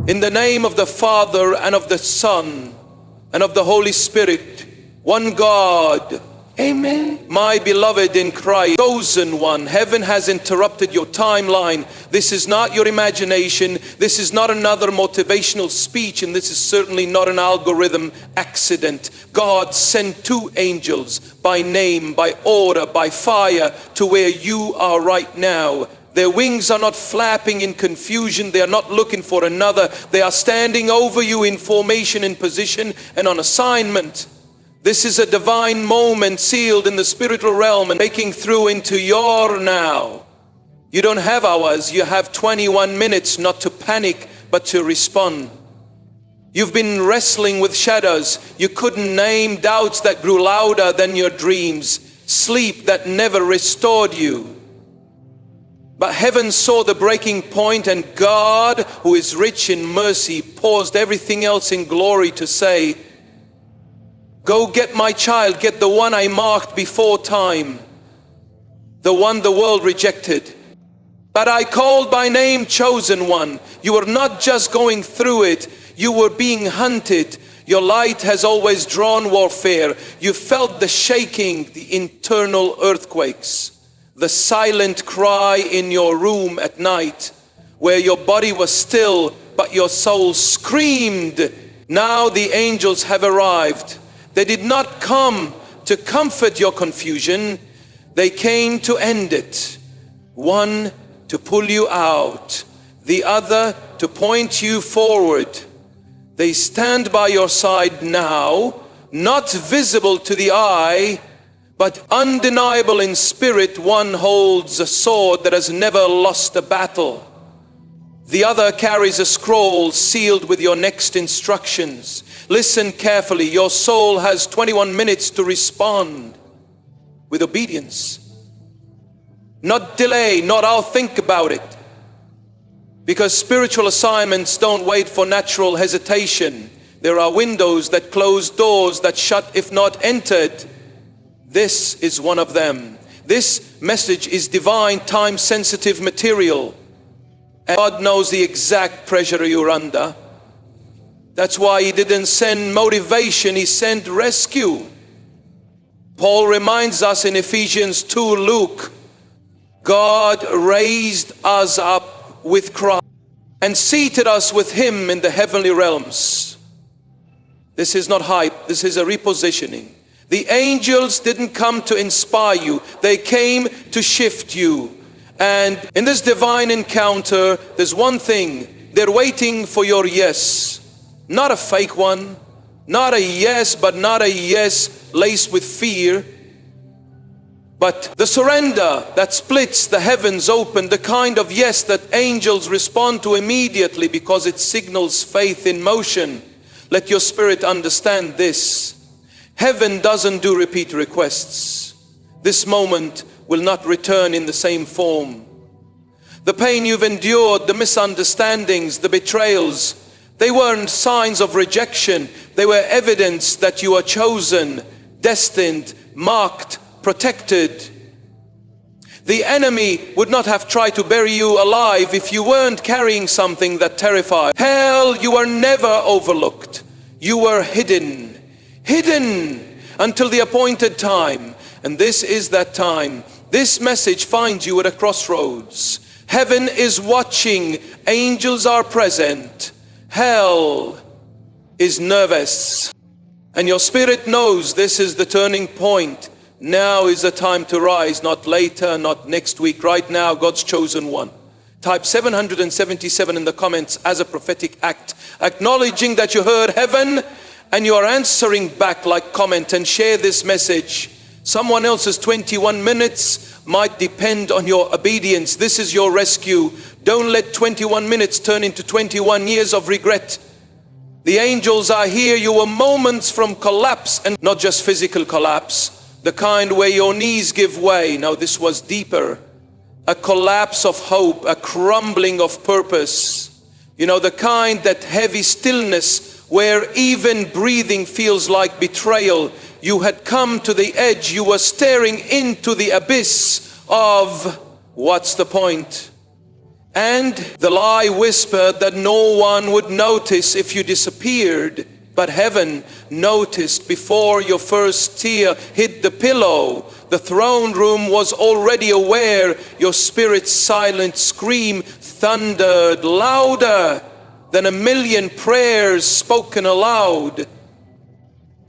In the name of the Father and of the Son and of the Holy Spirit, one God. Amen. My beloved in Christ, chosen one, heaven has interrupted your timeline. This is not your imagination. This is not another motivational speech, and this is certainly not an algorithm accident. God sent two angels by name, by order, by fire to where you are right now. Their wings are not flapping in confusion. They are not looking for another. They are standing over you in formation, in position, and on assignment. This is a divine moment sealed in the spiritual realm and breaking through into your now. You don't have hours. You have 21 minutes, not to panic, but to respond. You've been wrestling with shadows you couldn't name, doubts that grew louder than your dreams, sleep that never restored you. But heaven saw the breaking point, and God, who is rich in mercy, paused everything else in glory to say, go get my child, get the one I marked before time, the one the world rejected. But I called by name, chosen one. You were not just going through it, you were being hunted. Your light has always drawn warfare. You felt the shaking, the internal earthquakes. The silent cry in your room at night, where your body was still, but your soul screamed. Now the angels have arrived. They did not come to comfort your confusion. They came to end it. One to pull you out, the other to point you forward. They stand by your side now, not visible to the eye, but undeniable in spirit. One holds a sword that has never lost a battle. The other carries a scroll sealed with your next instructions. Listen carefully. Your soul has 21 minutes to respond with obedience. Not delay, not I'll think about it. Because spiritual assignments don't wait for natural hesitation. There are windows that close, doors that shut if not entered. This is one of them. This message is divine, time-sensitive material. And God knows the exact pressure you're under. That's why He didn't send motivation, He sent rescue. Paul reminds us in Ephesians 2, Luke, God raised us up with Christ and seated us with Him in the heavenly realms. This is not hype, this is a repositioning. The angels didn't come to inspire you, they came to shift you. And in this divine encounter, there's one thing, they're waiting for your yes. Not a fake one, not a yes, but not a yes laced with fear, but the surrender that splits the heavens open, the kind of yes that angels respond to immediately because it signals faith in motion. Let your spirit understand this. Heaven doesn't do repeat requests. This moment will not return in the same form. The pain you've endured, the misunderstandings, the betrayals, they weren't signs of rejection. They were evidence that you are chosen, destined, marked, protected. The enemy would not have tried to bury you alive if you weren't carrying something that terrified. Hell, you were never overlooked. You were hidden until the appointed time. And this is that time. This message finds you at a crossroads. Heaven is watching. Angels are present. Hell is nervous. And your spirit knows this is the turning point. Now is the time to rise, not later, not next week. Right now, God's chosen one. Type 777 in the comments as a prophetic act, acknowledging that you heard heaven and you are answering back like comment, and share this message. Someone else's 21 minutes might depend on your obedience. This is your rescue. Don't let 21 minutes turn into 21 years of regret. The angels are here. You were moments from collapse, and not just physical collapse, the kind where your knees give way. Now this was deeper. A collapse of hope, a crumbling of purpose. You know, the kind, that heavy stillness where even breathing feels like betrayal. You had come to the edge. You were staring into the abyss of what's the point? And the lie whispered that no one would notice if you disappeared. But heaven noticed before your first tear hit the pillow. The throne room was already aware. Your spirit's silent scream thundered louder than a million prayers spoken aloud.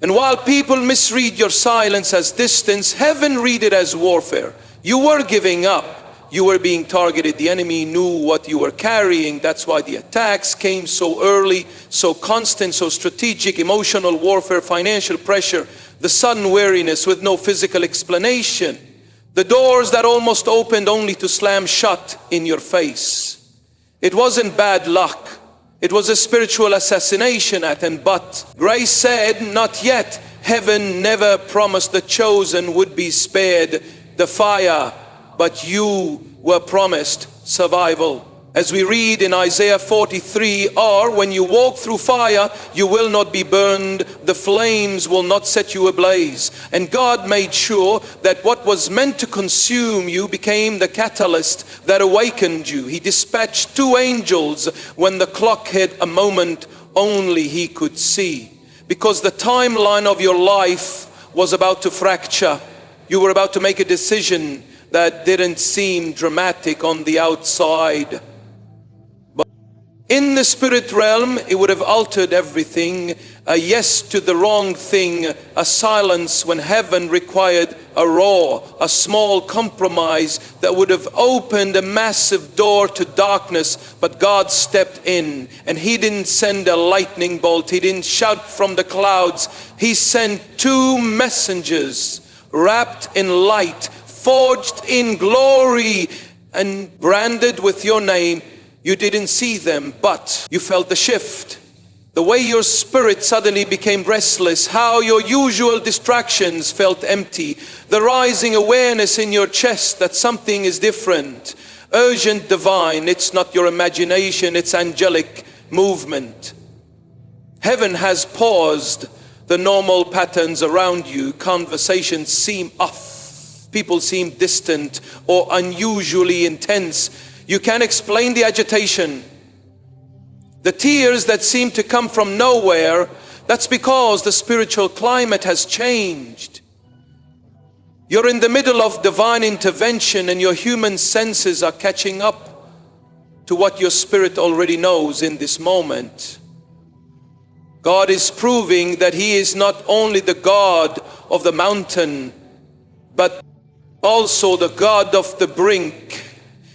And while people misread your silence as distance, heaven read it as warfare. You were giving up. You were being targeted. The enemy knew what you were carrying. That's why the attacks came so early, so constant, so strategic. Emotional warfare, financial pressure, the sudden weariness with no physical explanation. The doors that almost opened only to slam shut in your face. It wasn't bad luck. It was a spiritual assassination attempt. But grace said, not yet. Heaven never promised the chosen would be spared the fire, but you were promised survival. As we read in Isaiah 43, or when you walk through fire, you will not be burned. The flames will not set you ablaze. And God made sure that what was meant to consume you became the catalyst that awakened you. He dispatched 2 angels when the clock hit a moment only he could see. Because the timeline of your life was about to fracture. You were about to make a decision that didn't seem dramatic on the outside. But in the spirit realm, it would have altered everything. A yes to the wrong thing, a silence when heaven required a roar, a small compromise that would have opened a massive door to darkness. But God stepped in, and he didn't send a lightning bolt. He didn't shout from the clouds. He sent 2 messengers wrapped in light, forged in glory, and branded with your name. You didn't see them, but you felt the shift. The way your spirit suddenly became restless, how your usual distractions felt empty, the rising awareness in your chest that something is different, urgent, divine. It's not your imagination, it's angelic movement. Heaven has paused the normal patterns around you. Conversations seem off. People seem distant or unusually intense. You can't explain the agitation. The tears that seem to come from nowhere, that's because the spiritual climate has changed. You're in the middle of divine intervention, and your human senses are catching up to what your spirit already knows in this moment. God is proving that he is not only the God of the mountain, but also the God of the brink.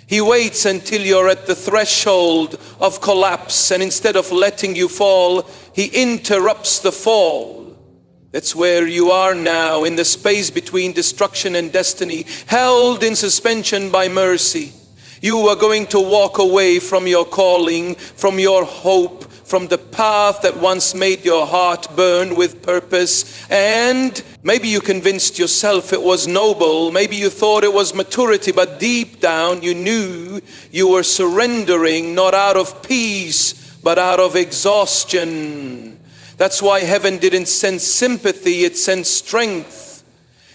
He waits until you're at the threshold of collapse, and instead of letting you fall, he interrupts the fall. That's where you are now, in the space between destruction and destiny, held in suspension by mercy. You are going to walk away from your calling, from your hope, from the path that once made your heart burn with purpose. And maybe you convinced yourself it was noble. Maybe you thought it was maturity, but deep down you knew you were surrendering, not out of peace, but out of exhaustion. That's why heaven didn't send sympathy, it sent strength.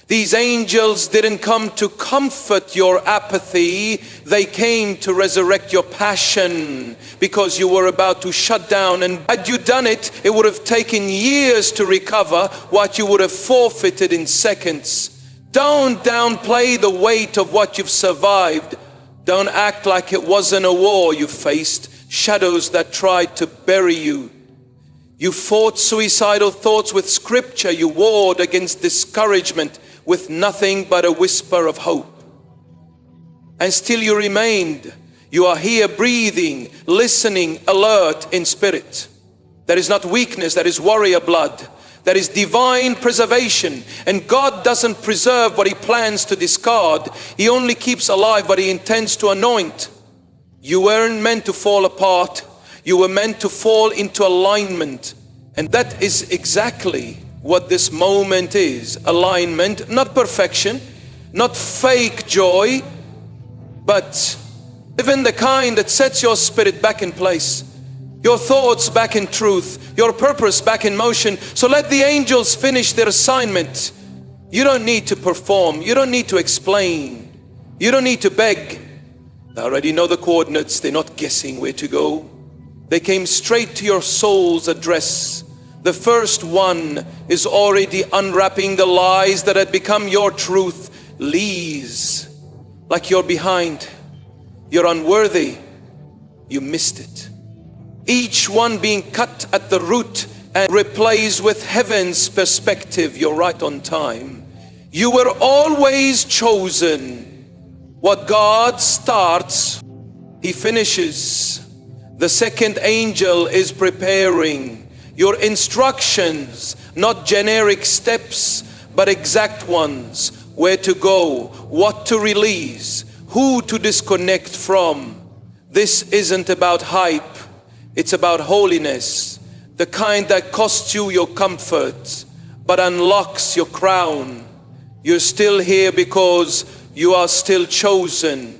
These angels didn't come to comfort your apathy. They came to resurrect your passion, because you were about to shut down. And had you done it, it would have taken years to recover what you would have forfeited in seconds. Don't downplay the weight of what you've survived. Don't act like it wasn't a war you faced, shadows that tried to bury you. You fought suicidal thoughts with scripture. You warred against discouragement with nothing but a whisper of hope. And still you remained. You are here breathing, listening, alert in spirit. That is not weakness, that is warrior blood. That is divine preservation. And God doesn't preserve what he plans to discard. He only keeps alive what he intends to anoint. You weren't meant to fall apart. You were meant to fall into alignment. And that is exactly what this moment is. Alignment, not perfection, not fake joy, but even the kind that sets your spirit back in place, your thoughts back in truth, your purpose back in motion. So let the angels finish their assignment. You don't need to perform. You don't need to explain. You don't need to beg. They already know the coordinates. They're not guessing where to go. They came straight to your soul's address. The first one is already unwrapping the lies that had become your truth. Lies like you're behind, you're unworthy, you missed it. Each one being cut at the root and replaced with heaven's perspective. You're right on time. You were always chosen. What God starts, He finishes. The second angel is preparing your instructions, not generic steps, but exact ones. Where to go, what to release, who to disconnect from. This isn't about hype, it's about holiness. The kind that costs you your comfort, but unlocks your crown. You're still here because you are still chosen.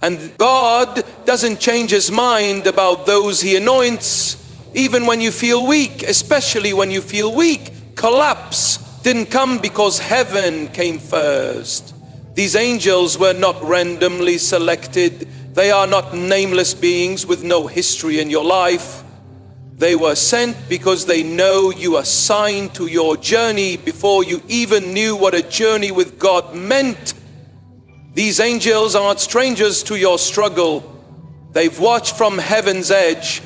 And God doesn't change His mind about those He anoints, even when you feel weak, especially when you feel weak. Collapse didn't come because heaven came first. These angels were not randomly selected. They are not nameless beings with no history in your life. They were sent because they know you are assigned to your journey before you even knew what a journey with God meant. These angels are not strangers to your struggle. They've watched from heaven's edge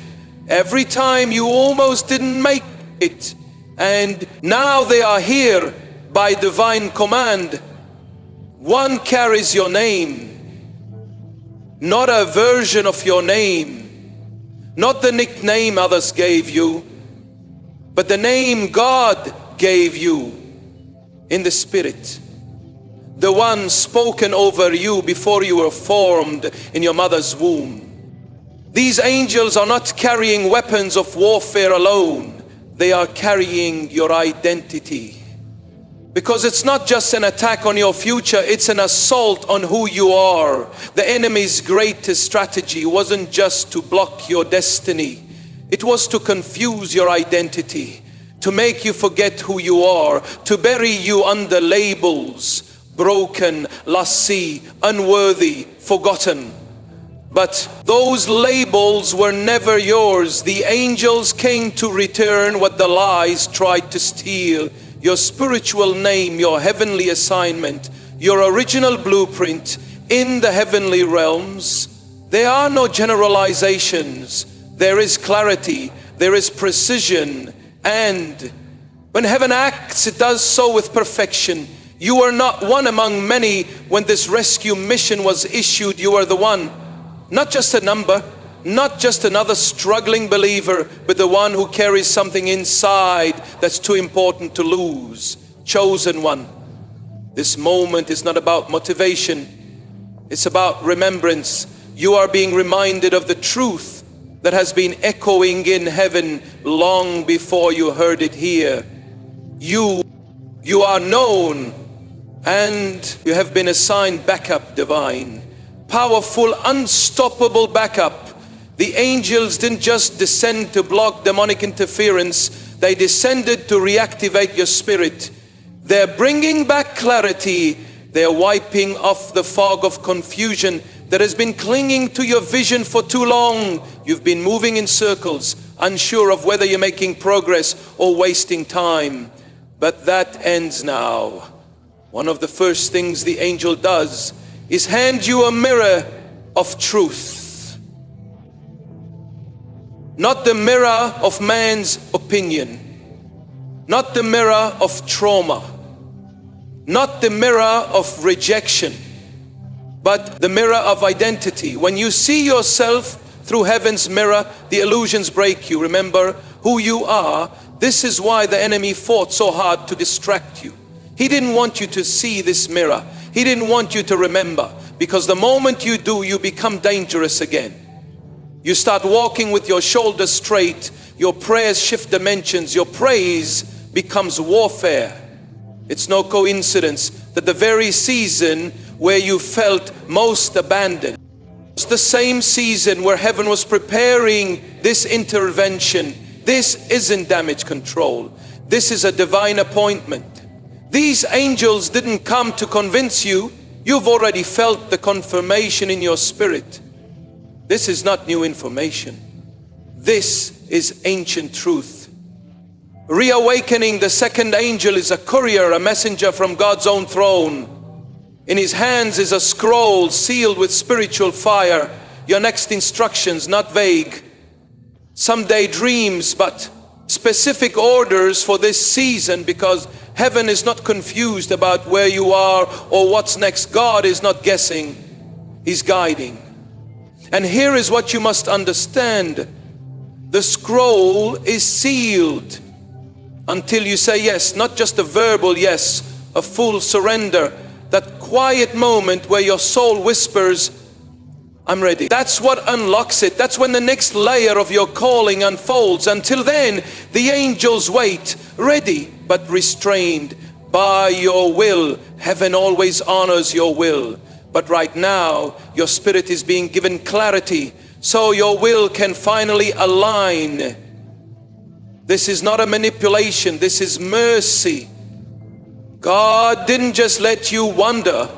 every time you almost didn't make it. And now they are here by divine command. One carries your name, not a version of your name, not the nickname others gave you, but the name God gave you in the Spirit. The one spoken over you before you were formed in your mother's womb. These angels are not carrying weapons of warfare alone. They are carrying your identity. Because it's not just an attack on your future, it's an assault on who you are. The enemy's greatest strategy wasn't just to block your destiny. It was to confuse your identity, to make you forget who you are, to bury you under labels: broken, lassie, unworthy, forgotten. But those labels were never yours. The angels came to return what the lies tried to steal. Your spiritual name, your heavenly assignment, your original blueprint in the heavenly realms. There are no generalizations. There is clarity, there is precision. And when heaven acts, it does so with perfection. You are not one among many. When this rescue mission was issued, you are the one. Not just a number, not just another struggling believer, but the one who carries something inside that's too important to lose. Chosen one. This moment is not about motivation. It's about remembrance. You are being reminded of the truth that has been echoing in heaven long before you heard it here. You are known, and you have been assigned backup divine. Powerful, unstoppable backup. The angels didn't just descend to block demonic interference. They descended to reactivate your spirit. They're bringing back clarity. They're wiping off the fog of confusion that has been clinging to your vision for too long. You've been moving in circles, unsure of whether you're making progress or wasting time. But that ends now. One of the first things the angel does is hand you a mirror of truth. Not the mirror of man's opinion, not the mirror of trauma, not the mirror of rejection, but the mirror of identity. When you see yourself through heaven's mirror, the illusions break you. Remember who you are. This is why the enemy fought so hard to distract you. He didn't want you to see this mirror. He didn't want you to remember, because the moment you do, you become dangerous again. You start walking with your shoulders straight. Your prayers shift dimensions. Your praise becomes warfare. It's no coincidence that the very season where you felt most abandoned, it's the same season where heaven was preparing this intervention. This isn't damage control. This is a divine appointment. These angels didn't come to convince you. You've already felt the confirmation in your spirit. This is not new information. This is ancient truth. Reawakening, the second angel is a courier, a messenger from God's own throne. In his hands is a scroll sealed with spiritual fire. Your next instructions, not vague, someday dreams, but specific orders for this season, because heaven is not confused about where you are or what's next. God is not guessing, He's guiding. And here is what you must understand. The scroll is sealed until you say yes, not just a verbal yes, a full surrender. That quiet moment where your soul whispers, I'm ready. That's what unlocks it. That's when the next layer of your calling unfolds. Until then, the angels wait, ready but restrained by your will. Heaven always honors your will. But right now, your spirit is being given clarity, so your will can finally align. This is not a manipulation, this is mercy. God didn't just let you wander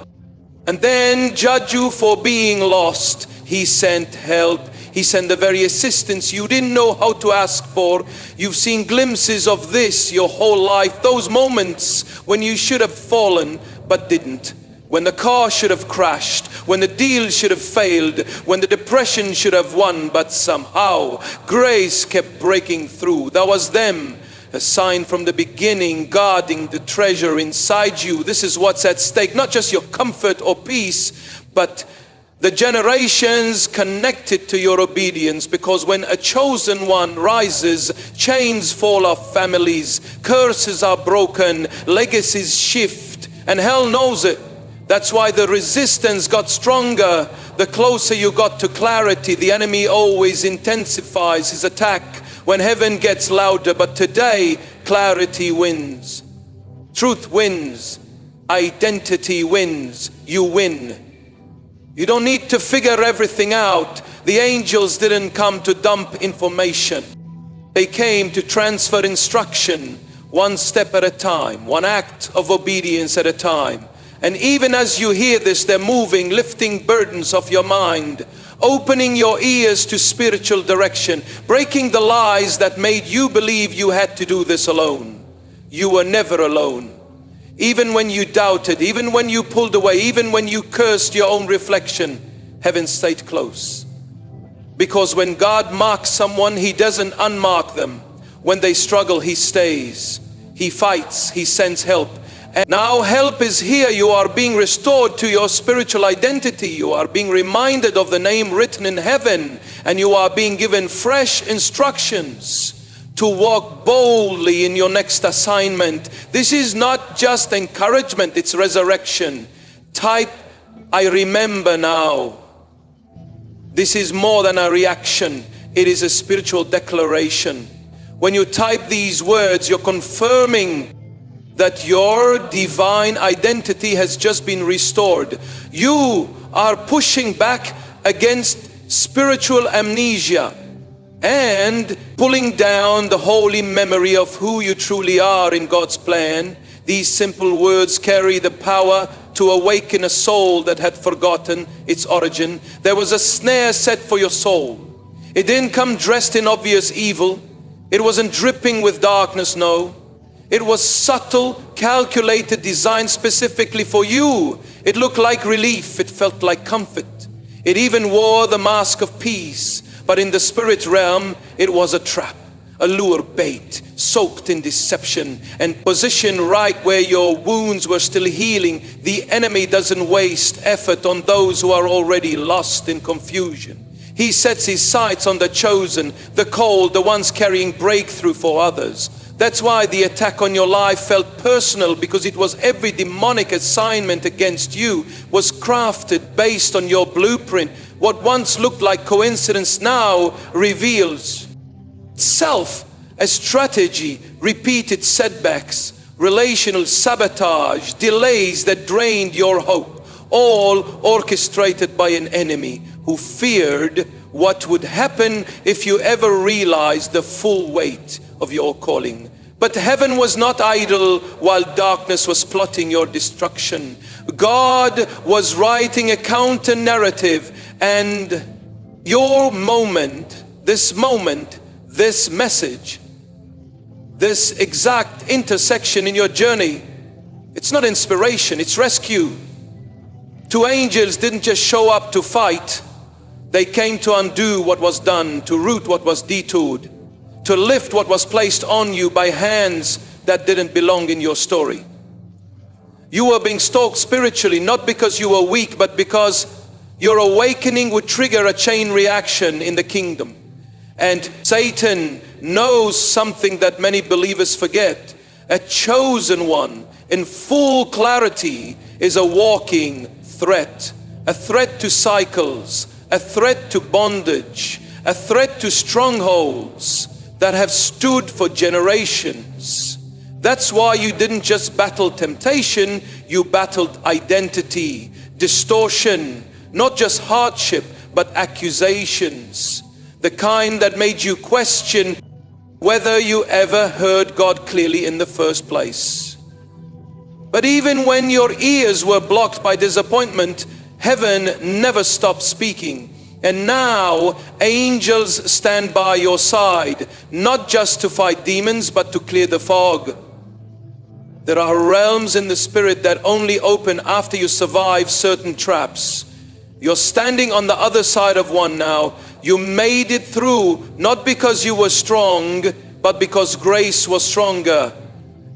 and then judge you for being lost. He sent help. He sent the very assistance you didn't know how to ask for. You've seen glimpses of this your whole life. Those moments when you should have fallen but didn't. When the car should have crashed, when the deal should have failed, when the depression should have won, but somehow grace kept breaking through. That was them, a sign from the beginning, guarding the treasure inside you. This is what's at stake, not just your comfort or peace, but the generations connected to your obedience. Because when a chosen one rises, chains fall off families, curses are broken, legacies shift, and hell knows it. That's why the resistance got stronger. The closer you got to clarity, the enemy always intensifies his attack when heaven gets louder. But today, clarity wins. Truth wins. Identity wins. You win. You don't need to figure everything out. The angels didn't come to dump information. They came to transfer instruction, one step at a time, one act of obedience at a time. And even as you hear this, they're moving, lifting burdens off your mind, opening your ears to spiritual direction, breaking the lies that made you believe you had to do this alone. You were never alone. Even when you doubted, even when you pulled away, even when you cursed your own reflection, heaven stayed close. Because when God marks someone, He doesn't unmark them. When they struggle, He stays. He fights, He sends help. And now help is here. You are being restored to your spiritual identity. You are being reminded of the name written in heaven. And you are being given fresh instructions to walk boldly in your next assignment. This is not just encouragement, it's resurrection. Type, I remember now. This is more than a reaction. It is a spiritual declaration. When you type these words, you're confirming that your divine identity has just been restored. You are pushing back against spiritual amnesia and pulling down the holy memory of who you truly are in God's plan. These simple words carry the power to awaken a soul that had forgotten its origin. There was a snare set for your soul. It didn't come dressed in obvious evil. It wasn't dripping with darkness, no. It was subtle, calculated, designed specifically for you. It looked like relief. It felt like comfort. It even wore the mask of peace. But in the spirit realm, it was a trap, a lure bait, soaked in deception and positioned right where your wounds were still healing. The enemy doesn't waste effort on those who are already lost in confusion. He sets his sights on the chosen, the called, the ones carrying breakthrough for others. That's why the attack on your life felt personal, because it was every demonic assignment against you was crafted based on your blueprint. What once looked like coincidence now reveals itself as strategy, repeated setbacks, relational sabotage, delays that drained your hope, all orchestrated by an enemy who feared what would happen if you ever realized the full weight of your calling. But heaven was not idle while darkness was plotting your destruction. God was writing a counter narrative, and your moment, this message, this exact intersection in your journey, it's not inspiration, it's rescue. Two angels didn't just show up to fight. They came to undo what was done, to root what was detoured, to lift what was placed on you by hands that didn't belong in your story. You were being stalked spiritually, not because you were weak, but because your awakening would trigger a chain reaction in the kingdom. And Satan knows something that many believers forget. A chosen one in full clarity is a walking threat. A threat to cycles, a threat to bondage, a threat to strongholds that have stood for generations. That's why you didn't just battle temptation, you battled identity, distortion, not just hardship, but accusations. The kind that made you question whether you ever heard God clearly in the first place. But even when your ears were blocked by disappointment, heaven never stopped speaking. And now angels stand by your side, not just to fight demons, but to clear the fog. There are realms in the spirit that only open after you survive certain traps. You're standing on the other side of one now. You made it through, not because you were strong, but because grace was stronger.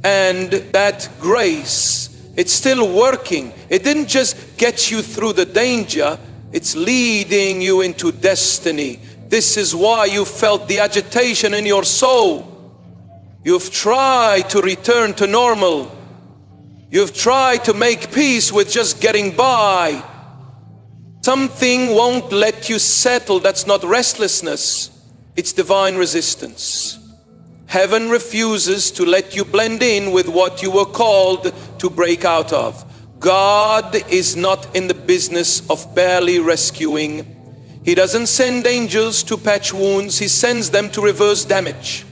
And that grace, it's still working. It didn't just get you through the danger, it's leading you into destiny. This is why you felt the agitation in your soul. You've tried to return to normal. You've tried to make peace with just getting by. Something won't let you settle. That's not restlessness, it's divine resistance. Heaven refuses to let you blend in with what you were called to break out of. God is not in the business of barely rescuing. He doesn't send angels to patch wounds, He sends them to reverse damage.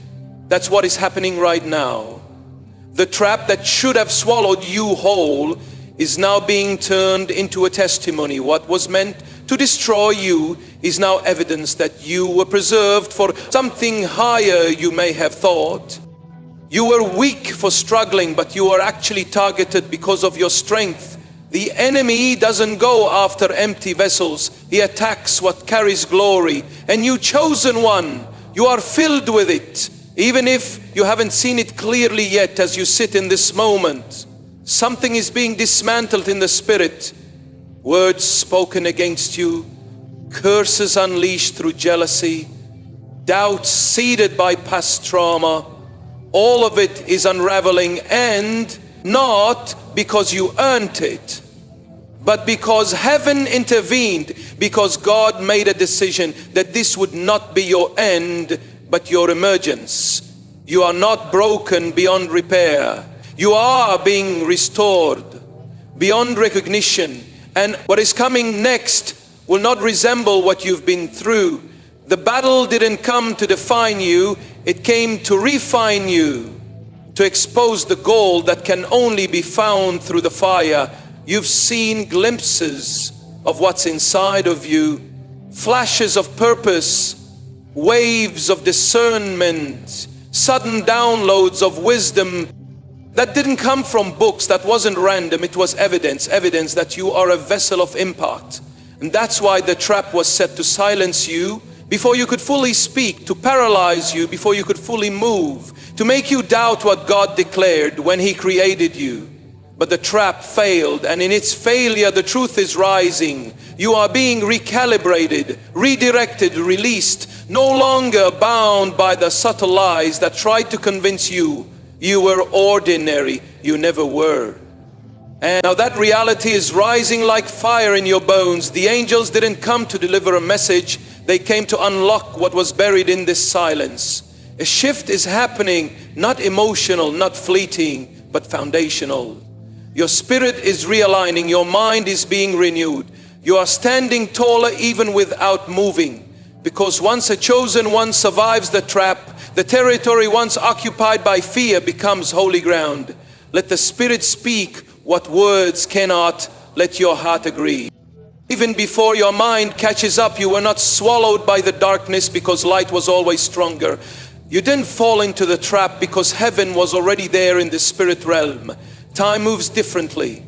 That's what is happening right now. The trap that should have swallowed you whole is now being turned into a testimony. What was meant to destroy you is now evidence that you were preserved for something higher you may have thought. You were weak for struggling, but you are actually targeted because of your strength. The enemy doesn't go after empty vessels. He attacks what carries glory. And you chosen one, you are filled with it. Even if you haven't seen it clearly yet as you sit in this moment, something is being dismantled in the spirit. Words spoken against you, curses unleashed through jealousy, doubts seeded by past trauma. All of it is unraveling, and not because you earned it, but because heaven intervened, because God made a decision that this would not be your end, but your emergence. You are not broken beyond repair. You are being restored beyond recognition. And what is coming next will not resemble what you've been through. The battle didn't come to define you, it came to refine you, to expose the gold that can only be found through the fire. You've seen glimpses of what's inside of you, flashes of purpose, waves of discernment, sudden downloads of wisdom that didn't come from books, that wasn't random, it was evidence that you are a vessel of impact. And that's why the trap was set to silence you before you could fully speak, to paralyze you before you could fully move, to make you doubt what God declared when He created you. But the trap failed, and in its failure the truth is rising. You are being recalibrated, redirected, released, no longer bound by the subtle lies that tried to convince you you were ordinary. You never were. And now that reality is rising like fire in your bones. The angels didn't come to deliver a message, they came to unlock what was buried in this silence. A shift is happening, not emotional, not fleeting, but foundational. Your spirit is realigning, your mind is being renewed. You are standing taller even without moving. Because once a chosen one survives the trap, The territory once occupied by fear becomes holy ground. Let the Spirit speak what words cannot. Let your heart agree. Even before your mind catches up, you were not swallowed by the darkness because light was always stronger. You didn't fall into the trap because heaven was already there in the spirit realm. Time moves differently.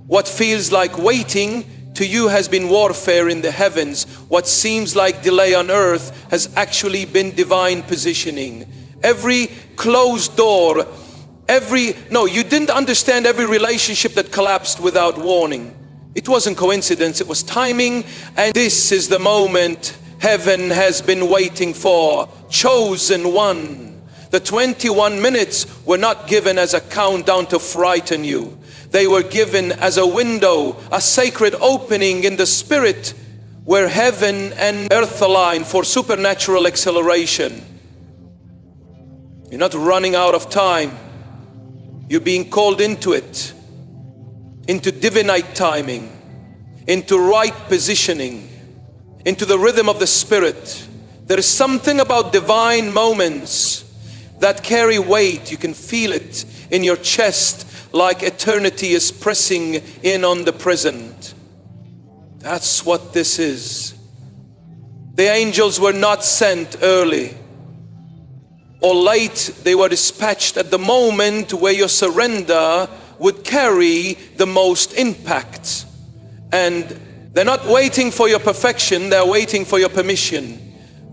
What feels like waiting to you has been warfare in the heavens. What seems like delay on earth has actually been divine positioning. Every closed door, you didn't understand every relationship that collapsed without warning. It wasn't coincidence, it was timing, and this is the moment heaven has been waiting for. Chosen one. The 21 minutes were not given as a countdown to frighten you. They were given as a window, a sacred opening in the spirit where heaven and earth align for supernatural acceleration. You're not running out of time. You're being called into it, into divinite timing, into right positioning, into the rhythm of the Spirit. There is something about divine moments that carry weight. You can feel it in your chest, like eternity is pressing in on the present. That's what this is. The angels were not sent early or late. They were dispatched at the moment where your surrender would carry the most impact. And they're not waiting for your perfection, they're waiting for your permission.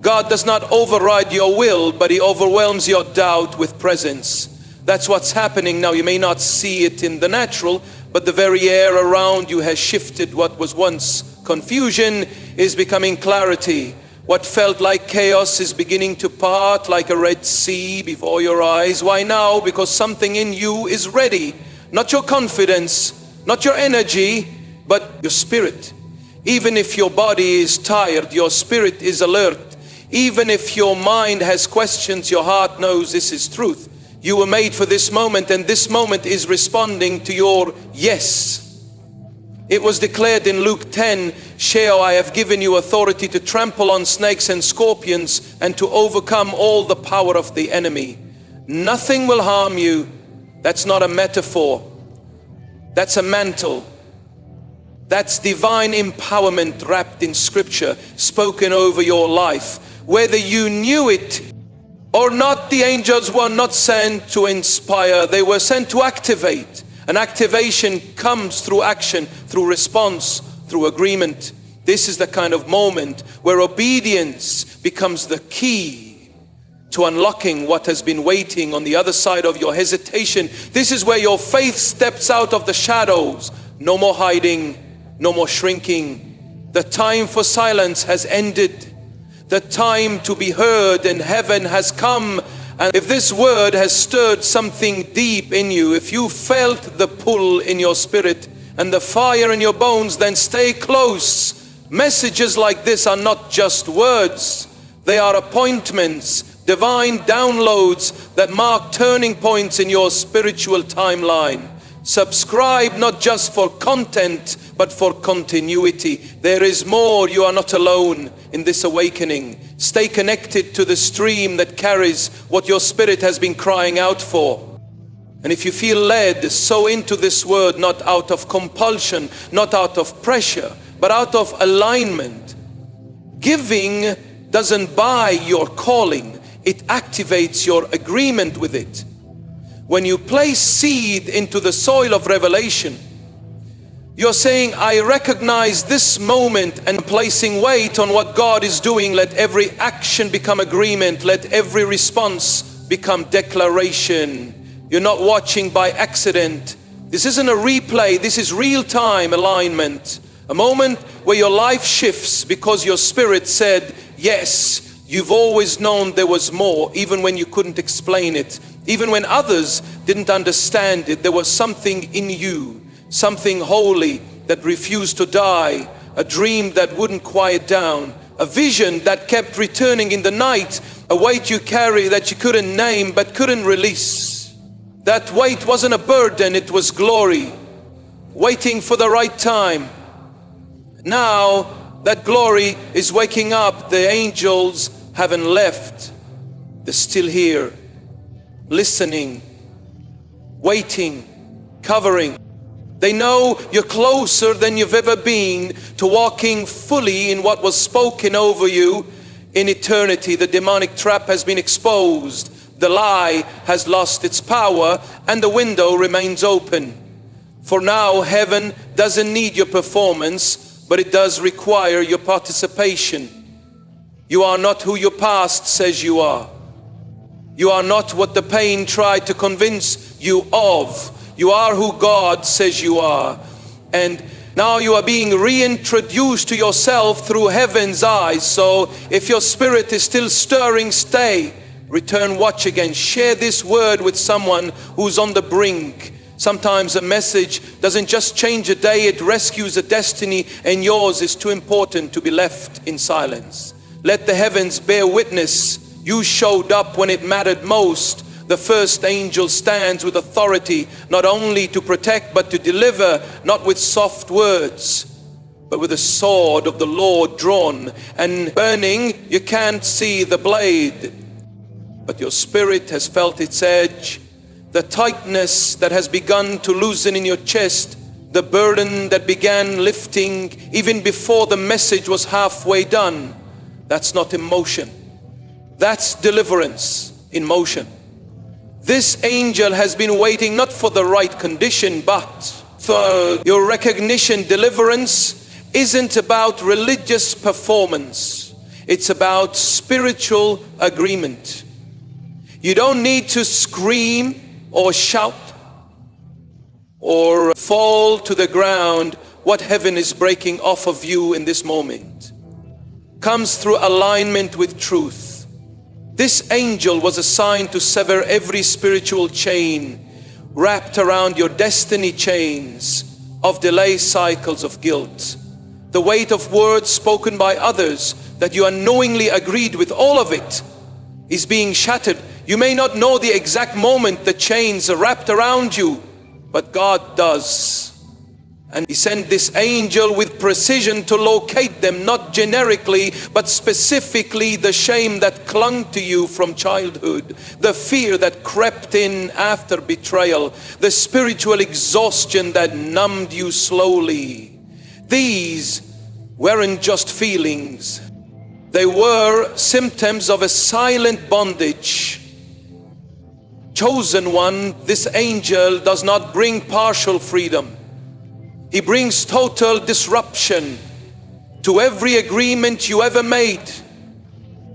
God does not override your will, but He overwhelms your doubt with presence. That's what's happening now. You may not see it in the natural, but the very air around you has shifted. What was once confusion is becoming clarity. What felt like chaos is beginning to part like a Red Sea before your eyes. Why now? Because something in you is ready. Not your confidence, not your energy, but your spirit. Even if your body is tired, your spirit is alert. Even if your mind has questions, your heart knows this is truth. You were made for this moment, and this moment is responding to your yes. It was declared in Luke 10, "Shall I have given you authority to trample on snakes and scorpions and to overcome all the power of the enemy. Nothing will harm you." That's not a metaphor. That's a mantle. That's divine empowerment wrapped in scripture, spoken over your life. Whether you knew it or not, the angels were not sent to inspire. They were sent to activate. And activation comes through action, through response, through agreement. This is the kind of moment where obedience becomes the key to unlocking what has been waiting on the other side of your hesitation. This is where your faith steps out of the shadows. No more hiding, no more shrinking. The time for silence has ended. The time to be heard in heaven has come. And if this word has stirred something deep in you, if you felt the pull in your spirit and the fire in your bones, then stay close. Messages like this are not just words. They are appointments, divine downloads that mark turning points in your spiritual timeline. Subscribe not just for content, but for continuity. There is more. You are not alone in this awakening. Stay connected to the stream that carries what your spirit has been crying out for. And if you feel led, sow into this word, not out of compulsion, not out of pressure, but out of alignment. Giving doesn't buy your calling. It activates your agreement with it. When you place seed into the soil of revelation, you're saying, I recognize this moment, and placing weight on what God is doing. Let every action become agreement. Let every response become declaration. You're not watching by accident. This isn't a replay. This is real-time alignment. A moment where your life shifts because your spirit said, yes. You've always known there was more, even when you couldn't explain it. Even when others didn't understand it, there was something in you, something holy that refused to die, a dream that wouldn't quiet down, a vision that kept returning in the night, a weight you carry that you couldn't name but couldn't release. That weight wasn't a burden, it was glory, waiting for the right time. Now that glory is waking up. The angels haven't left. They're still here, listening, waiting, covering. They know you're closer than you've ever been to walking fully in what was spoken over you in eternity. The demonic trap has been exposed. The lie has lost its power, and the window remains open. For now, heaven doesn't need your performance, but it does require your participation. You are not who your past says you are. You are not what the pain tried to convince you of. You are who God says you are. And now you are being reintroduced to yourself through heaven's eyes. So if your spirit is still stirring, stay. Return watch again. Share this word with someone who's on the brink. Sometimes a message doesn't just change a day, it rescues a destiny, and yours is too important to be left in silence. Let the heavens bear witness. You showed up when it mattered most. The first angel stands with authority, not only to protect but to deliver, not with soft words, but with the sword of the Lord drawn and burning. You can't see the blade, but your spirit has felt its edge. The tightness that has begun to loosen in your chest, the burden that began lifting even before the message was halfway done. That's not emotion. That's deliverance in motion. This angel has been waiting not for the right condition, but for your recognition. Deliverance isn't about religious performance. It's about spiritual agreement. You don't need to scream or shout or fall to the ground. What heaven is breaking off of you in this moment comes through alignment with truth. This angel was assigned to sever every spiritual chain wrapped around your destiny, chains of delay, cycles of guilt. The weight of words spoken by others that you unknowingly agreed with, all of it is being shattered. You may not know the exact moment the chains are wrapped around you, but God does. And He sent this angel with precision to locate them, not generically, but specifically the shame that clung to you from childhood, the fear that crept in after betrayal, the spiritual exhaustion that numbed you slowly. These weren't just feelings. They were symptoms of a silent bondage. Chosen one, this angel does not bring partial freedom. He brings total disruption to every agreement you ever made.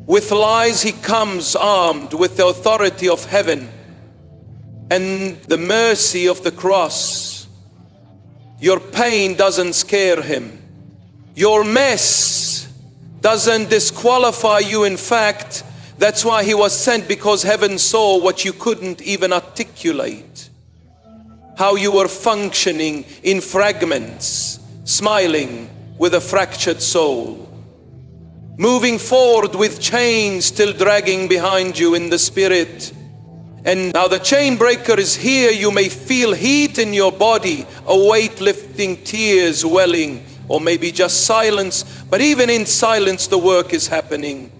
With lies, he comes armed with the authority of heaven and the mercy of the cross. Your pain doesn't scare him. Your mess doesn't disqualify you. In fact, that's why he was sent, because heaven saw what you couldn't even articulate. How you were functioning in fragments, smiling with a fractured soul, moving forward with chains still dragging behind you in the spirit. And now the chain breaker is here. You may feel heat in your body, a weight lifting, tears welling, or maybe just silence. But even in silence, the work is happening,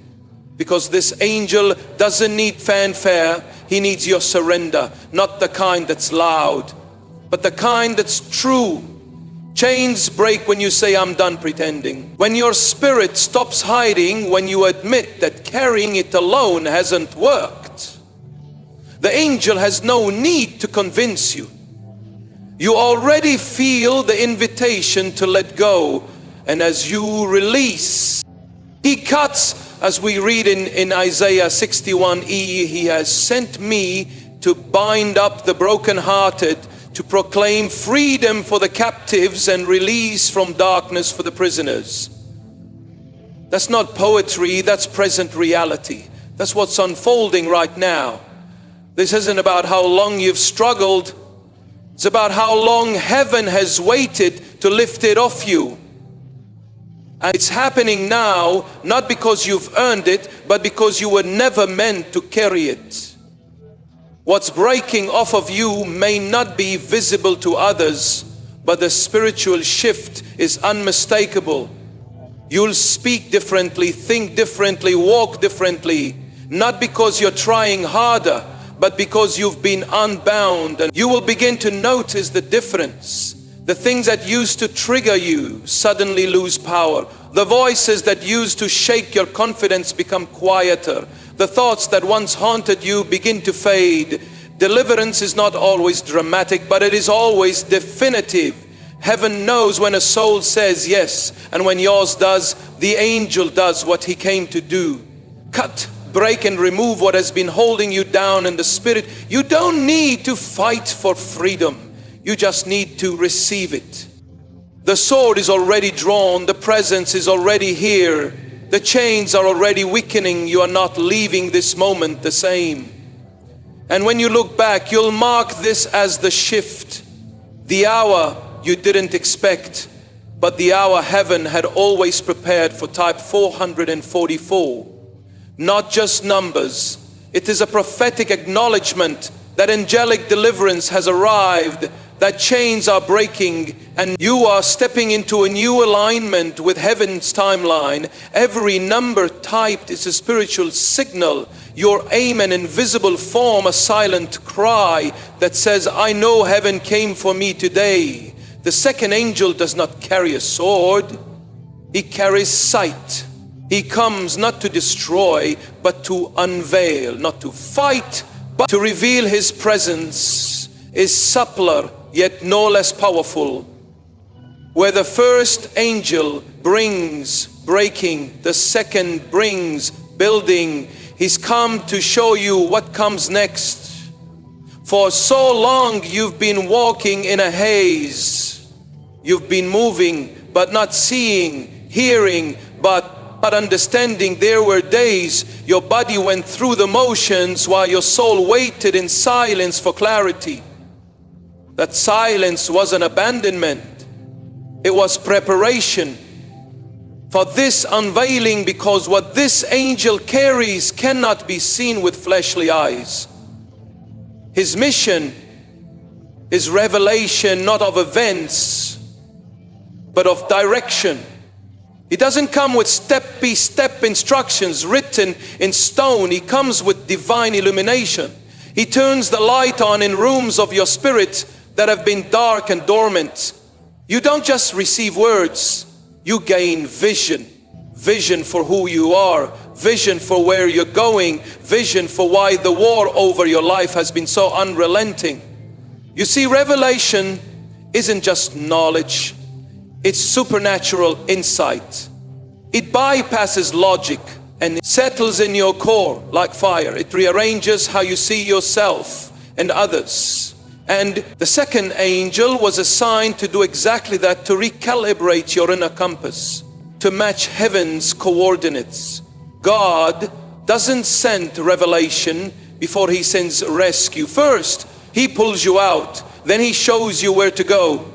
because this angel doesn't need fanfare. He needs your surrender, not the kind that's loud, but the kind that's true. Chains break when you say, I'm done pretending. When your spirit stops hiding, when you admit that carrying it alone hasn't worked. The angel has no need to convince you. You already feel the invitation to let go. And as you release, he cuts, as we read in Isaiah 61, He has sent me to bind up the brokenhearted, to proclaim freedom for the captives and release from darkness for the prisoners. That's not poetry, that's present reality. That's what's unfolding right now. This isn't about how long you've struggled. It's about how long heaven has waited to lift it off you. And it's happening now, not because you've earned it, but because you were never meant to carry it. What's breaking off of you may not be visible to others, but the spiritual shift is unmistakable. You'll speak differently, think differently, walk differently. not because you're trying harder, but because you've been unbound. And you will begin to notice the difference. The things that used to trigger you suddenly lose power. The voices that used to shake your confidence become quieter. The thoughts that once haunted you begin to fade. Deliverance is not always dramatic, but it is always definitive. Heaven knows when a soul says yes, and when yours does, the angel does what he came to do. Cut, break, and remove what has been holding you down in the spirit. You don't need to fight for freedom. You just need to receive it. The sword is already drawn. The presence is already here. The chains are already weakening. You are not leaving this moment the same. And when you look back, you'll mark this as the shift. The hour you didn't expect, but the hour heaven had always prepared for type 444. Not just numbers. It is a prophetic acknowledgement that angelic deliverance has arrived, that chains are breaking, and you are stepping into a new alignment with heaven's timeline. Every number typed is a spiritual signal. Your aim, an invisible form, a silent cry that says, I know heaven came for me today. The second angel does not carry a sword. He carries sight. He comes not to destroy, but to unveil, not to fight, but to reveal his presence is suppler, yet no less powerful. Where the first angel brings breaking, the second brings building. He's come to show you what comes next. For so long you've been walking in a haze. You've been moving, but not seeing, hearing, but understanding. There were days your body went through the motions while your soul waited in silence for clarity. That silence was an abandonment. It was preparation for this unveiling, because what this angel carries cannot be seen with fleshly eyes. His mission is revelation, not of events, but of direction. He doesn't come with step-by-step instructions written in stone. He comes with divine illumination. He turns the light on in rooms of your spirit that have been dark and dormant. You don't just receive words, you gain vision. Vision for who you are, vision for where you're going, vision for why the war over your life has been so unrelenting. You see, revelation isn't just knowledge, it's supernatural insight. It bypasses logic and it settles in your core like fire. It rearranges how you see yourself and others. And the second angel was assigned to do exactly that, to recalibrate your inner compass, to match heaven's coordinates. God doesn't send revelation before he sends rescue. First, he pulls you out, then he shows you where to go.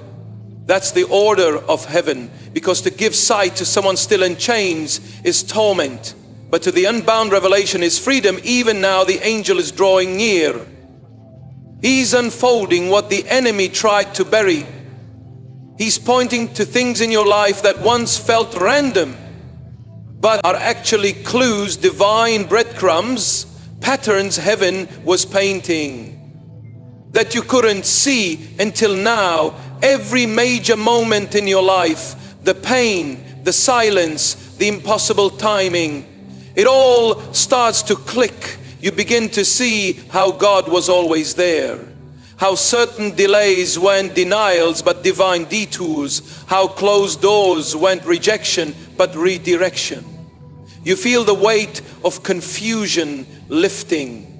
That's the order of heaven, because to give sight to someone still in chains is torment, but to the unbound revelation is freedom. Even now the angel is drawing near. He's unfolding what the enemy tried to bury. He's pointing to things in your life that once felt random, but are actually clues, divine breadcrumbs, patterns heaven was painting that you couldn't see until now. Every major moment in your life, the pain, the silence, the impossible timing, it all starts to click. You begin to see how God was always there. How certain delays went denials but divine detours. How closed doors went rejection but redirection. You feel the weight of confusion lifting.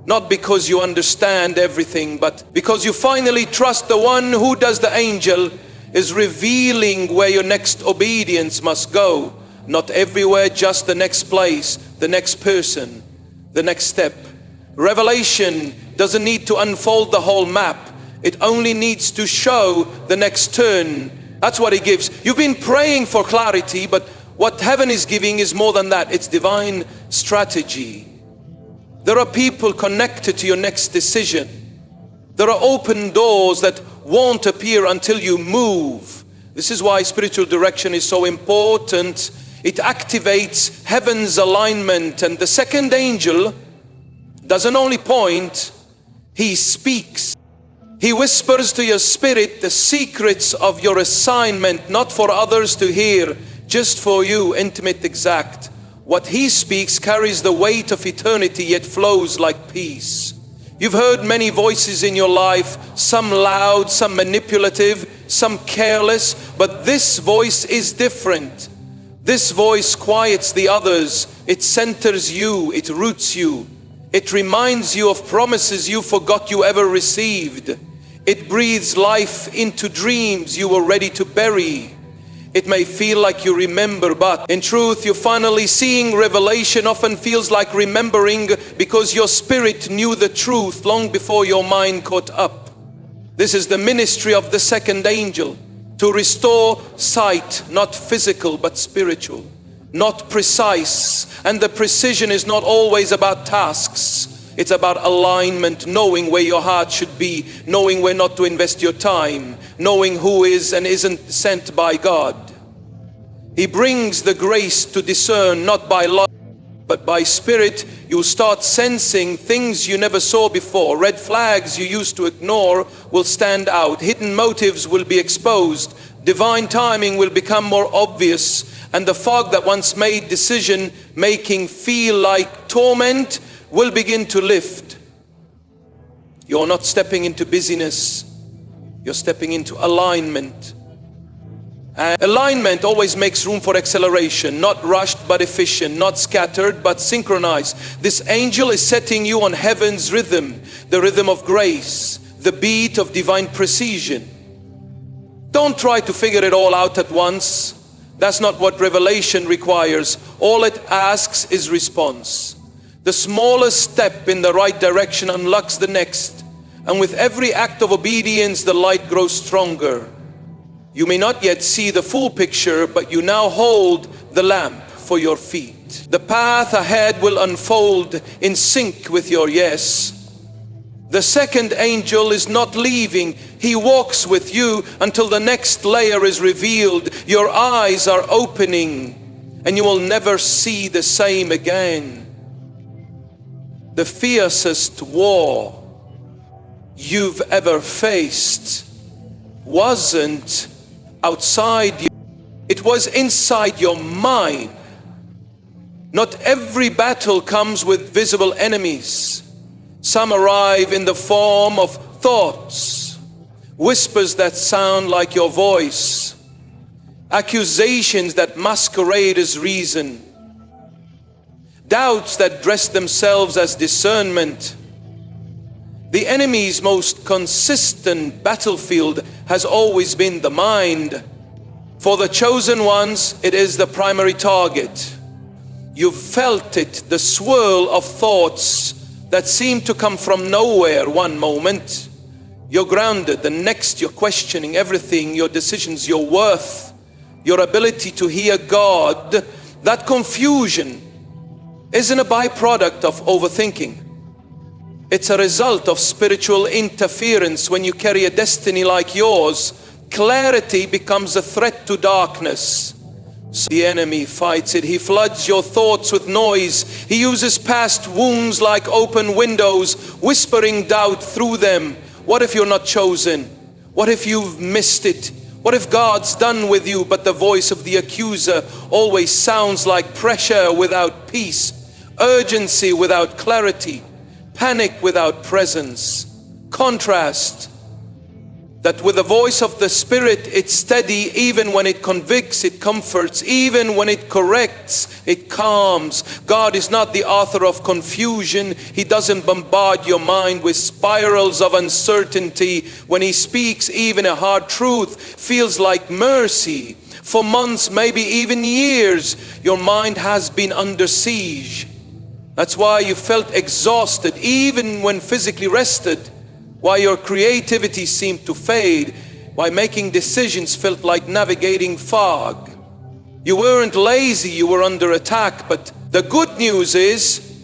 Not because you understand everything, but because you finally trust the one who does the angel is revealing where your next obedience must go. Not everywhere, just the next place, the next person, the next step. Revelation doesn't need to unfold the whole map. It only needs to show the next turn. That's what it gives. You've been praying for clarity, but what heaven is giving is more than that. It's divine strategy. There are people connected to your next decision. There are open doors that won't appear until you move. This is why spiritual direction is so important. It activates heaven's alignment. And the second angel doesn't only point, he speaks. He whispers to your spirit the secrets of your assignment, not for others to hear, just for you, intimate, exact. What he speaks carries the weight of eternity, yet flows like peace. You've heard many voices in your life, some loud, some manipulative, some careless, but this voice is different. This voice quiets the others. It centers you, it roots you. It reminds you of promises you forgot you ever received. It breathes life into dreams you were ready to bury. It may feel like you remember, but in truth, you're finally seeing. Revelation often feels like remembering because your spirit knew the truth long before your mind caught up. This is the ministry of the second angel, to restore sight, not physical but spiritual, not precise. And the precision is not always about tasks. It's about alignment, knowing where your heart should be, knowing where not to invest your time, knowing who is and isn't sent by God. He brings the grace to discern, not by law, but by spirit. You'll start sensing things you never saw before. Red flags you used to ignore will stand out. Hidden motives will be exposed. Divine timing will become more obvious. And the fog that once made decision making feel like torment will begin to lift. You're not stepping into busyness, you're stepping into alignment. And alignment always makes room for acceleration, not rushed but efficient, not scattered but synchronized. This angel is setting you on heaven's rhythm, the rhythm of grace, the beat of divine precision. Don't try to figure it all out at once. That's not what revelation requires. All it asks is response. The smallest step in the right direction unlocks the next. And with every act of obedience, the light grows stronger. You may not yet see the full picture, but you now hold the lamp for your feet. The path ahead will unfold in sync with your yes. The second angel is not leaving. He walks with you until the next layer is revealed. Your eyes are opening and you will never see the same again. The fiercest war you've ever faced wasn't outside you, it was inside your mind. Not every battle comes with visible enemies. Some arrive in the form of thoughts, whispers that sound like your voice, accusations that masquerade as reason, doubts that dress themselves as discernment. The enemy's most consistent battlefield has always been the mind. For the chosen ones, it is the primary target. You've felt it, the swirl of thoughts that seem to come from nowhere. One moment, you're grounded. The next, you're questioning everything, your decisions, your worth, your ability to hear God. That confusion isn't a byproduct of overthinking. It's a result of spiritual interference. When you carry a destiny like yours, clarity becomes a threat to darkness. So the enemy fights it. He floods your thoughts with noise. He uses past wounds like open windows, whispering doubt through them. What if you're not chosen? What if you've missed it? What if God's done with you? But the voice of the accuser always sounds like pressure without peace, urgency without clarity, panic without presence, contrast. That with the voice of the Spirit, it's steady. Even when it convicts, it comforts. Even when it corrects, it calms. God is not the author of confusion. He doesn't bombard your mind with spirals of uncertainty. When He speaks, even a hard truth feels like mercy. For months, maybe even years, your mind has been under siege. That's why you felt exhausted, even when physically rested. Why your creativity seemed to fade, why making decisions felt like navigating fog. You weren't lazy, you were under attack. But the good news is,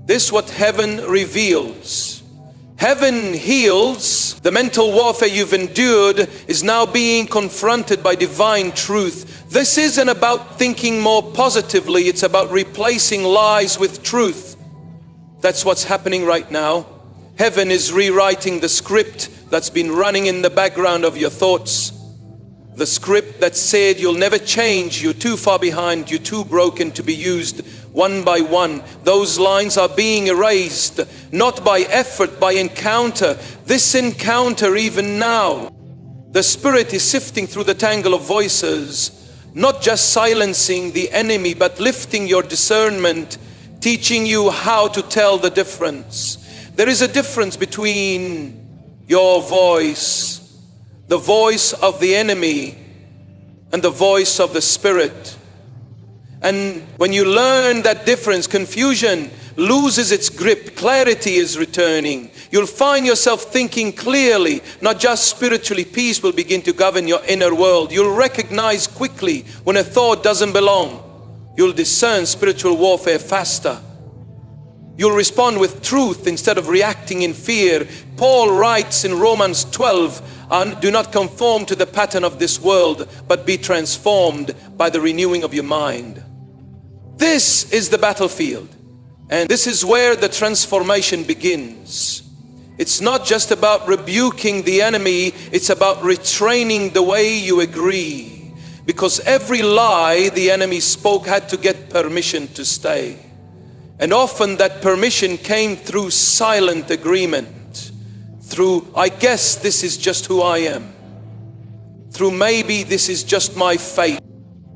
this is what heaven reveals. Heaven heals The mental warfare you've endured is now being confronted by divine truth. This isn't about thinking more positively, it's about replacing lies with truth. That's what's happening right now. Heaven is rewriting the script that's been running in the background of your thoughts. The script that said you'll never change, you're too far behind, you're too broken to be used. One by one, those lines are being erased, not by effort, by encounter. This encounter even now, the Spirit is sifting through the tangle of voices, not just silencing the enemy, but lifting your discernment, teaching you how to tell the difference. There is a difference between your voice, the voice of the enemy, and the voice of the Spirit. And when you learn that difference, confusion loses its grip, clarity is returning. You'll find yourself thinking clearly, not just spiritually. Peace will begin to govern your inner world. You'll recognize quickly when a thought doesn't belong. You'll discern spiritual warfare faster. You'll respond with truth instead of reacting in fear. Paul writes in Romans 12, do not conform to the pattern of this world, but be transformed by the renewing of your mind. This is the battlefield, and this is where the transformation begins. It's not just about rebuking the enemy, it's about retraining the way you agree. Because every lie the enemy spoke had to get permission to stay. And often that permission came through silent agreement, through, I guess this is just who I am, through maybe this is just my fate.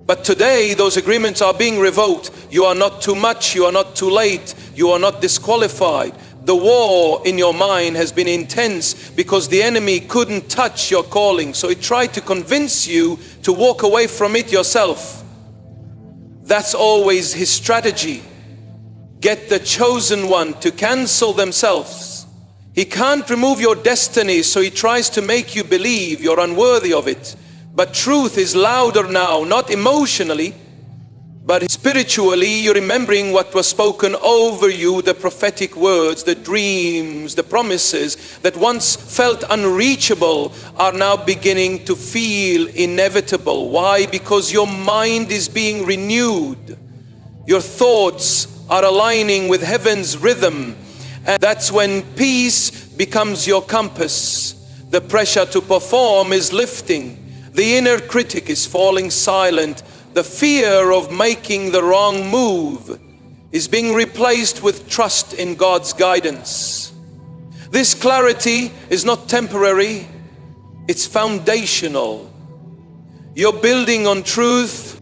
But today those agreements are being revoked. You are not too much, you are not too late, you are not disqualified. The war in your mind has been intense because the enemy couldn't touch your calling. So he tried to convince you to walk away from it yourself. That's always his strategy. Get the chosen one to cancel themselves. He can't remove your destiny, so he tries to make you believe you're unworthy of it. But truth is louder now, not emotionally, but spiritually. You're remembering what was spoken over you, the prophetic words, the dreams, the promises that once felt unreachable are now beginning to feel inevitable. Why? Because your mind is being renewed. Your thoughts are aligning with heaven's rhythm. And that's when peace becomes your compass. The pressure to perform is lifting. The inner critic is falling silent. The fear of making the wrong move is being replaced with trust in God's guidance. This clarity is not temporary, it's foundational. You're building on truth.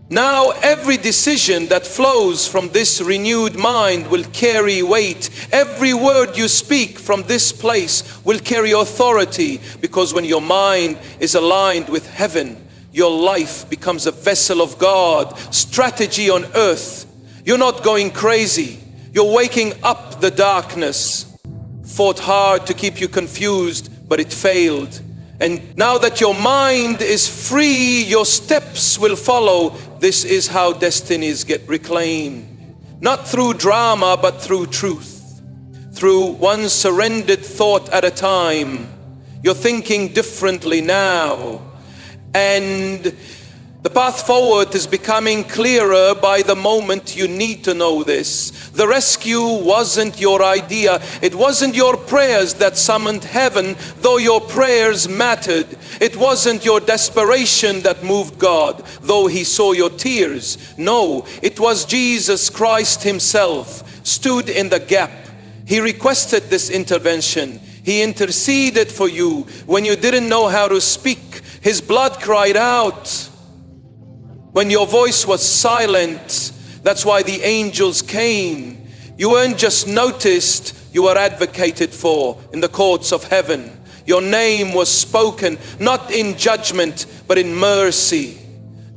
Now every decision that flows from this renewed mind will carry weight. Every word you speak from this place will carry authority, because when your mind is aligned with heaven, your life becomes a vessel of God, strategy on earth. You're not going crazy. You're waking up the darkness. Fought hard to keep you confused, but it failed. And now that your mind is free, your steps will follow. This is how destinies get reclaimed. Not through drama, but through truth. Through one surrendered thought at a time. You're thinking differently now. And the path forward is becoming clearer by the moment. You need to know this. The rescue wasn't your idea. It wasn't your prayers that summoned heaven, though your prayers mattered. It wasn't your desperation that moved God, though he saw your tears. No, it was Jesus Christ himself stood in the gap. He requested this intervention. He interceded for you when you didn't know how to speak. His blood cried out when your voice was silent. That's why the angels came. You weren't just noticed, you were advocated for in the courts of heaven. Your name was spoken, not in judgment, but in mercy.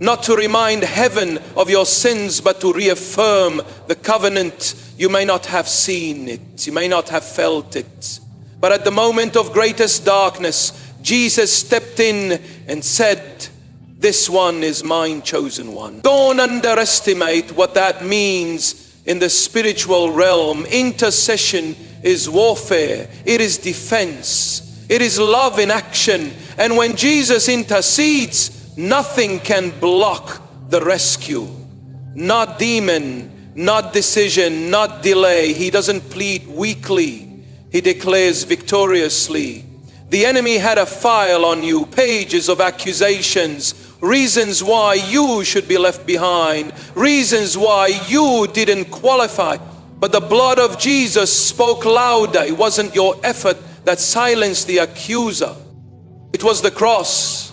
Not to remind heaven of your sins, but to reaffirm the covenant. You may not have seen it, you may not have felt it, but at the moment of greatest darkness, Jesus stepped in and said, "This one is mine chosen one." Don't underestimate what that means in the spiritual realm. Intercession is warfare. It is defense. It is love in action. And when Jesus intercedes, nothing can block the rescue. Not demon, not decision, not delay. He doesn't plead weakly. He declares victoriously. The enemy had a file on you, pages of accusations, reasons why you should be left behind, reasons why you didn't qualify. But the blood of Jesus spoke louder. It wasn't your effort that silenced the accuser. It was the cross.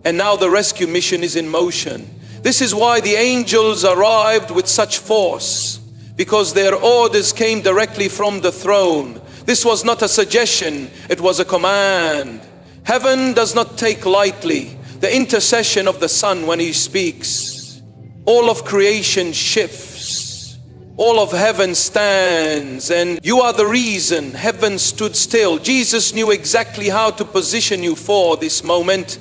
And now the rescue mission is in motion. This is why the angels arrived with such force, because their orders came directly from the throne. This was not a suggestion, it was a command. Heaven does not take lightly the intercession of the Son when He speaks. All of creation shifts. All of heaven stands, and you are the reason heaven stood still. Jesus knew exactly how to position you for this moment.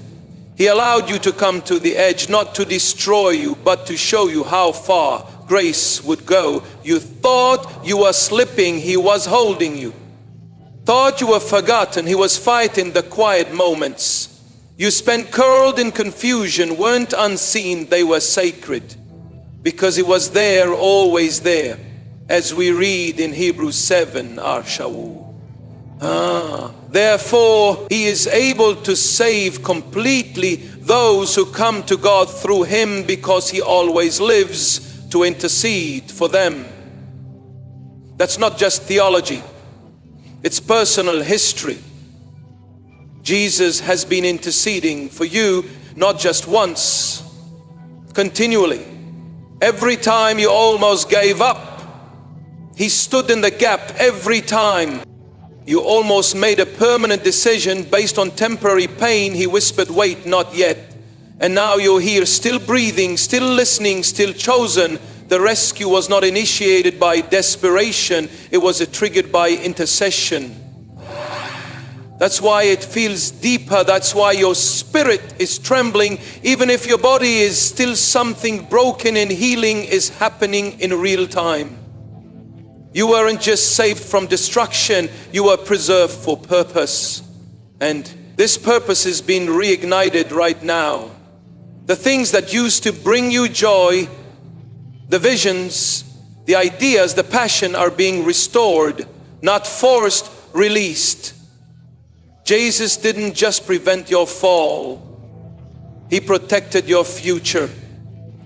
He allowed you to come to the edge, not to destroy you, but to show you how far grace would go. You thought you were slipping, He was holding you. Thought you were forgotten, He was fighting the quiet moments. You spent curled in confusion, weren't unseen, they were sacred. Because He was there, always there. As we read in Hebrews 7, Arshawu. Therefore, He is able to save completely those who come to God through Him, because He always lives to intercede for them. That's not just theology. It's personal history. Jesus has been interceding for you, not just once, continually. Every time you almost gave up, He stood in the gap. Every time you almost made a permanent decision based on temporary pain, He whispered, wait, not yet. And now you're here, still breathing, still listening, still chosen. The rescue was not initiated by desperation, it was triggered by intercession. That's why it feels deeper. That's why your spirit is trembling. Even if your body is still something broken, and healing is happening in real time. You weren't just saved from destruction, you were preserved for purpose. And this purpose is being reignited right now. The things that used to bring you joy, the visions, the ideas, the passion are being restored, not forced, released. Jesus didn't just prevent your fall, He protected your future.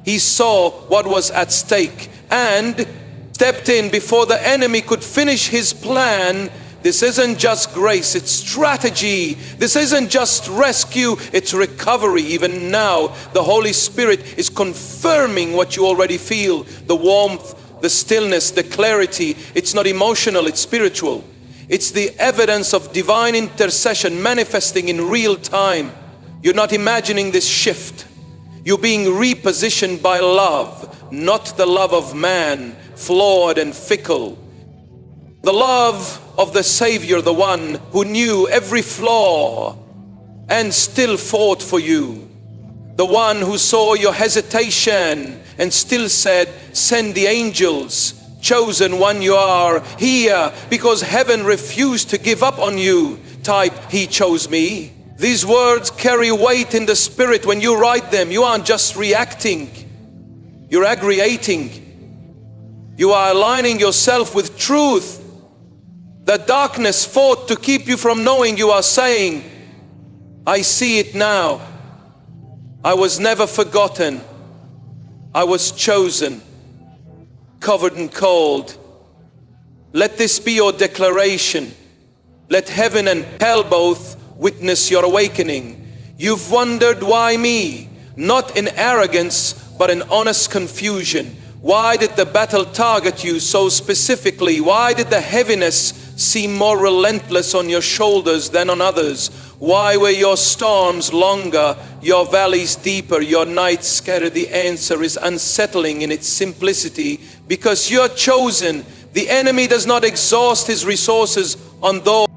He saw what was at stake and stepped in before the enemy could finish his plan. This isn't just grace, it's strategy. This isn't just rescue, it's recovery. Even now, the Holy Spirit is confirming what you already feel. The warmth, the stillness, the clarity. It's not emotional, it's spiritual. It's the evidence of divine intercession manifesting in real time. You're not imagining this shift. You're being repositioned by love, not the love of man, flawed and fickle. The love of the Savior, the one who knew every flaw and still fought for you. The one who saw your hesitation and still said, send the angels. Chosen one you are, here because heaven refused to give up on you. Type, He chose me. These words carry weight in the spirit when you write them. You aren't just reacting, you're aggregating. You are aligning yourself with truth. The darkness fought to keep you from knowing. You are saying, I see it now. I was never forgotten. I was chosen, covered and cold. Let this be your declaration. Let heaven and hell both witness your awakening. You've wondered, why me? Not in arrogance, but in honest confusion. Why did the battle target you so specifically? Why did the heaviness seem more relentless on your shoulders than on others? Why were your storms longer, your valleys deeper, your nights scattered? The answer is unsettling in its simplicity. Because you're chosen. The enemy does not exhaust his resources on those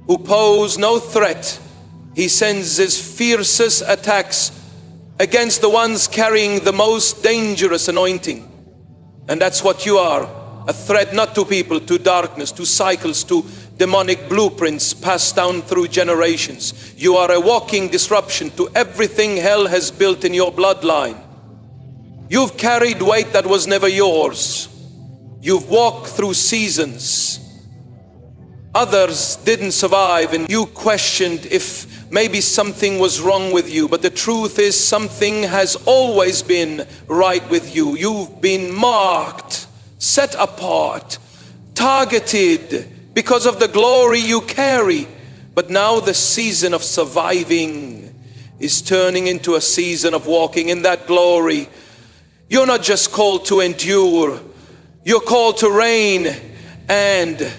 who pose no threat. He sends his fiercest attacks against the ones carrying the most dangerous anointing. And that's what you are. A threat not to people, to darkness, to cycles, to demonic blueprints passed down through generations. You are a walking disruption to everything hell has built in your bloodline. You've carried weight that was never yours. You've walked through seasons. Others didn't survive, and you questioned if maybe something was wrong with you. But the truth is, something has always been right with you. You've been marked, set apart, targeted because of the glory you carry. But now the season of surviving is turning into a season of walking in that glory. You're not just called to endure, you're called to reign. And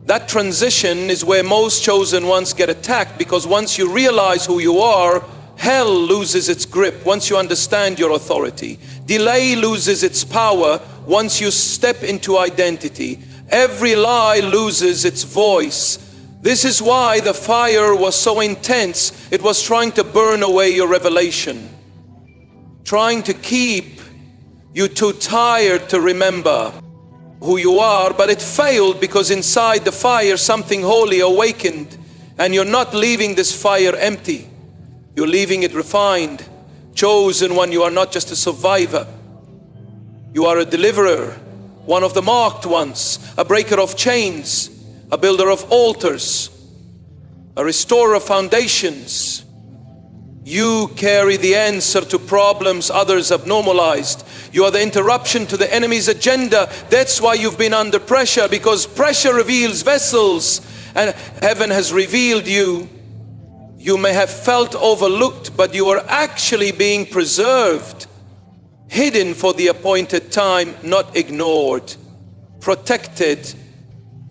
that transition is where most chosen ones get attacked, because once you realize who you are, hell loses its grip once you understand your authority. Delay loses its power once you step into identity. Every lie loses its voice. This is why the fire was so intense. It was trying to burn away your revelation, trying to keep you too tired to remember who you are, but it failed because inside the fire something holy awakened, and you're not leaving this fire empty. You're leaving it refined. Chosen one, you are not just a survivor. You are a deliverer, one of the marked ones, a breaker of chains, a builder of altars, a restorer of foundations. You carry the answer to problems others have normalized. You are the interruption to the enemy's agenda. That's why you've been under pressure, because pressure reveals vessels, and heaven has revealed you. You may have felt overlooked, but you are actually being preserved, hidden for the appointed time, not ignored, protected.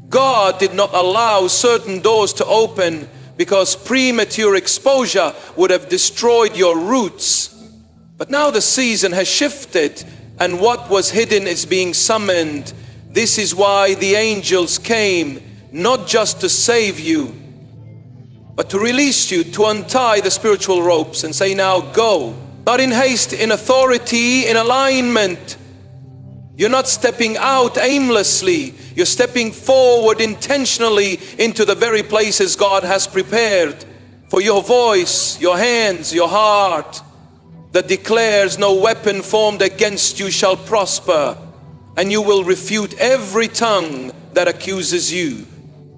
God did not allow certain doors to open because premature exposure would have destroyed your roots. But now the season has shifted, and what was hidden is being summoned. This is why the angels came, not just to save you, but to release you, to untie the spiritual ropes and say, now go. Not in haste, in authority, in alignment. You're not stepping out aimlessly. You're stepping forward intentionally into the very places God has prepared for your voice, your hands, your heart, that declares no weapon formed against you shall prosper, and you will refute every tongue that accuses you.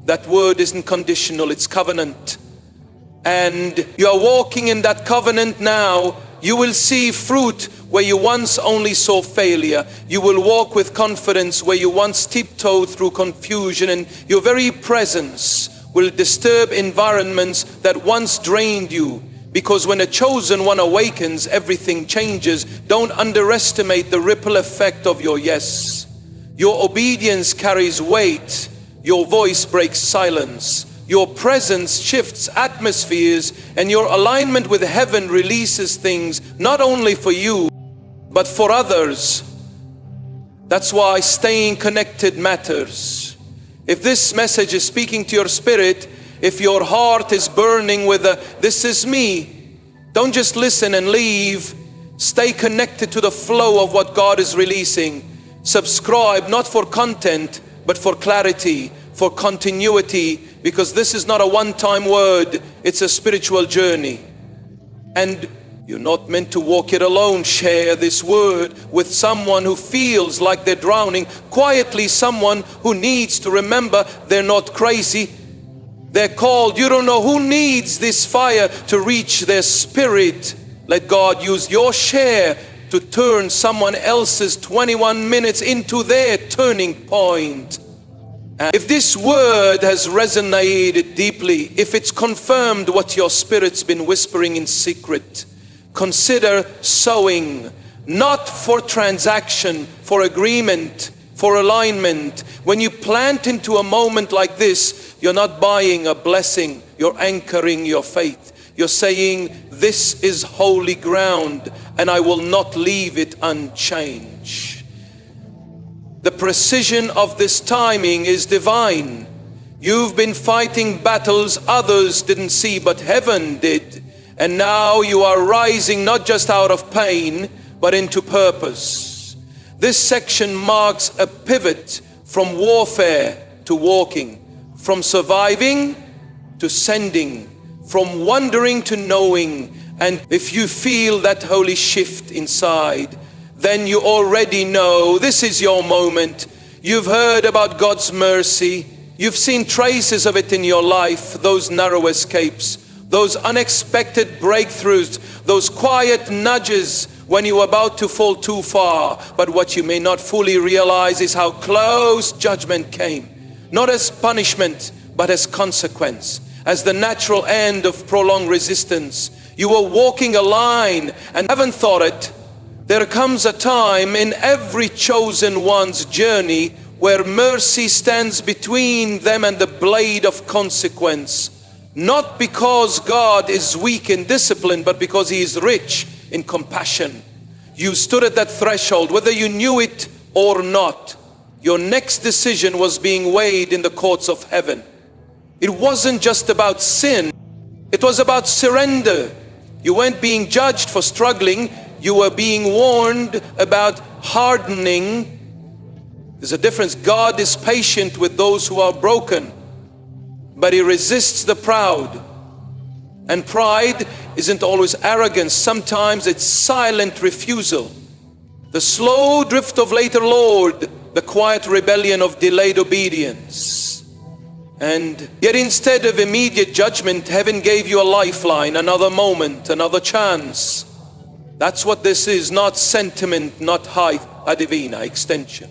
That word isn't conditional, it's covenant. And you are walking in that covenant now. You will see fruit where you once only saw failure. You will walk with confidence where you once tiptoed through confusion, and your very presence will disturb environments that once drained you. Because when a chosen one awakens, everything changes. Don't underestimate the ripple effect of your yes. Your obedience carries weight. Your voice breaks silence. Your presence shifts atmospheres, and your alignment with heaven releases things not only for you, but for others. That's why staying connected matters. If this message is speaking to your spirit, if your heart is burning with this is me, don't just listen and leave. Stay connected to the flow of what God is releasing. Subscribe, not for content, but for clarity, for continuity, because this is not a one-time word, it's a spiritual journey. And you're not meant to walk it alone. Share this word with someone who feels like they're drowning, quietly someone who needs to remember they're not crazy. They're called. You don't know who needs this fire to reach their spirit. Let God use your share to turn someone else's 21 minutes into their turning point. And if this word has resonated deeply, if it's confirmed what your spirit's been whispering in secret, consider sowing, not for transaction, for agreement, for alignment. When you plant into a moment like this, you're not buying a blessing, you're anchoring your faith. You're saying, this is holy ground, and I will not leave it unchanged. The precision of this timing is divine. You've been fighting battles others didn't see, but heaven did. And now you are rising not just out of pain, but into purpose. This section marks a pivot from warfare to walking, from surviving to sending, from wondering to knowing. And if you feel that holy shift inside, then you already know this is your moment. You've heard about God's mercy. You've seen traces of it in your life, those narrow escapes, those unexpected breakthroughs, those quiet nudges when you're about to fall too far. But what you may not fully realize is how close judgment came, not as punishment, but as consequence, as the natural end of prolonged resistance. You were walking a line and haven't thought it. There comes a time in every chosen one's journey where mercy stands between them and the blade of consequence. Not because God is weak in discipline, but because He is rich in compassion. You stood at that threshold, whether you knew it or not. Your next decision was being weighed in the courts of heaven. It wasn't just about sin, it was about surrender. You weren't being judged for struggling, you were being warned about hardening. There's a difference. God is patient with those who are broken, but He resists the proud. And pride isn't always arrogance. Sometimes it's silent refusal. The slow drift of later Lord, the quiet rebellion of delayed obedience. And yet instead of immediate judgment, heaven gave you a lifeline, another moment, another chance. That's what this is, not sentiment, not a divina extension.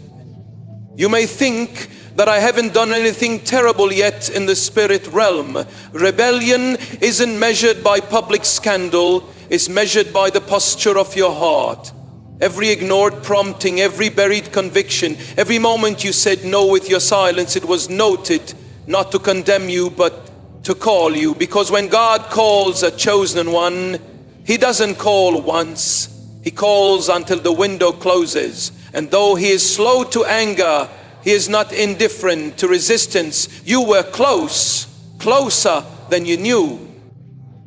You may think that I haven't done anything terrible yet in the spirit realm. Rebellion isn't measured by public scandal, it's measured by the posture of your heart. Every ignored prompting, every buried conviction, every moment you said no with your silence, it was noted, not to condemn you, but to call you. Because when God calls a chosen one, He doesn't call once, He calls until the window closes. And though He is slow to anger, He is not indifferent to resistance. You were close, closer than you knew.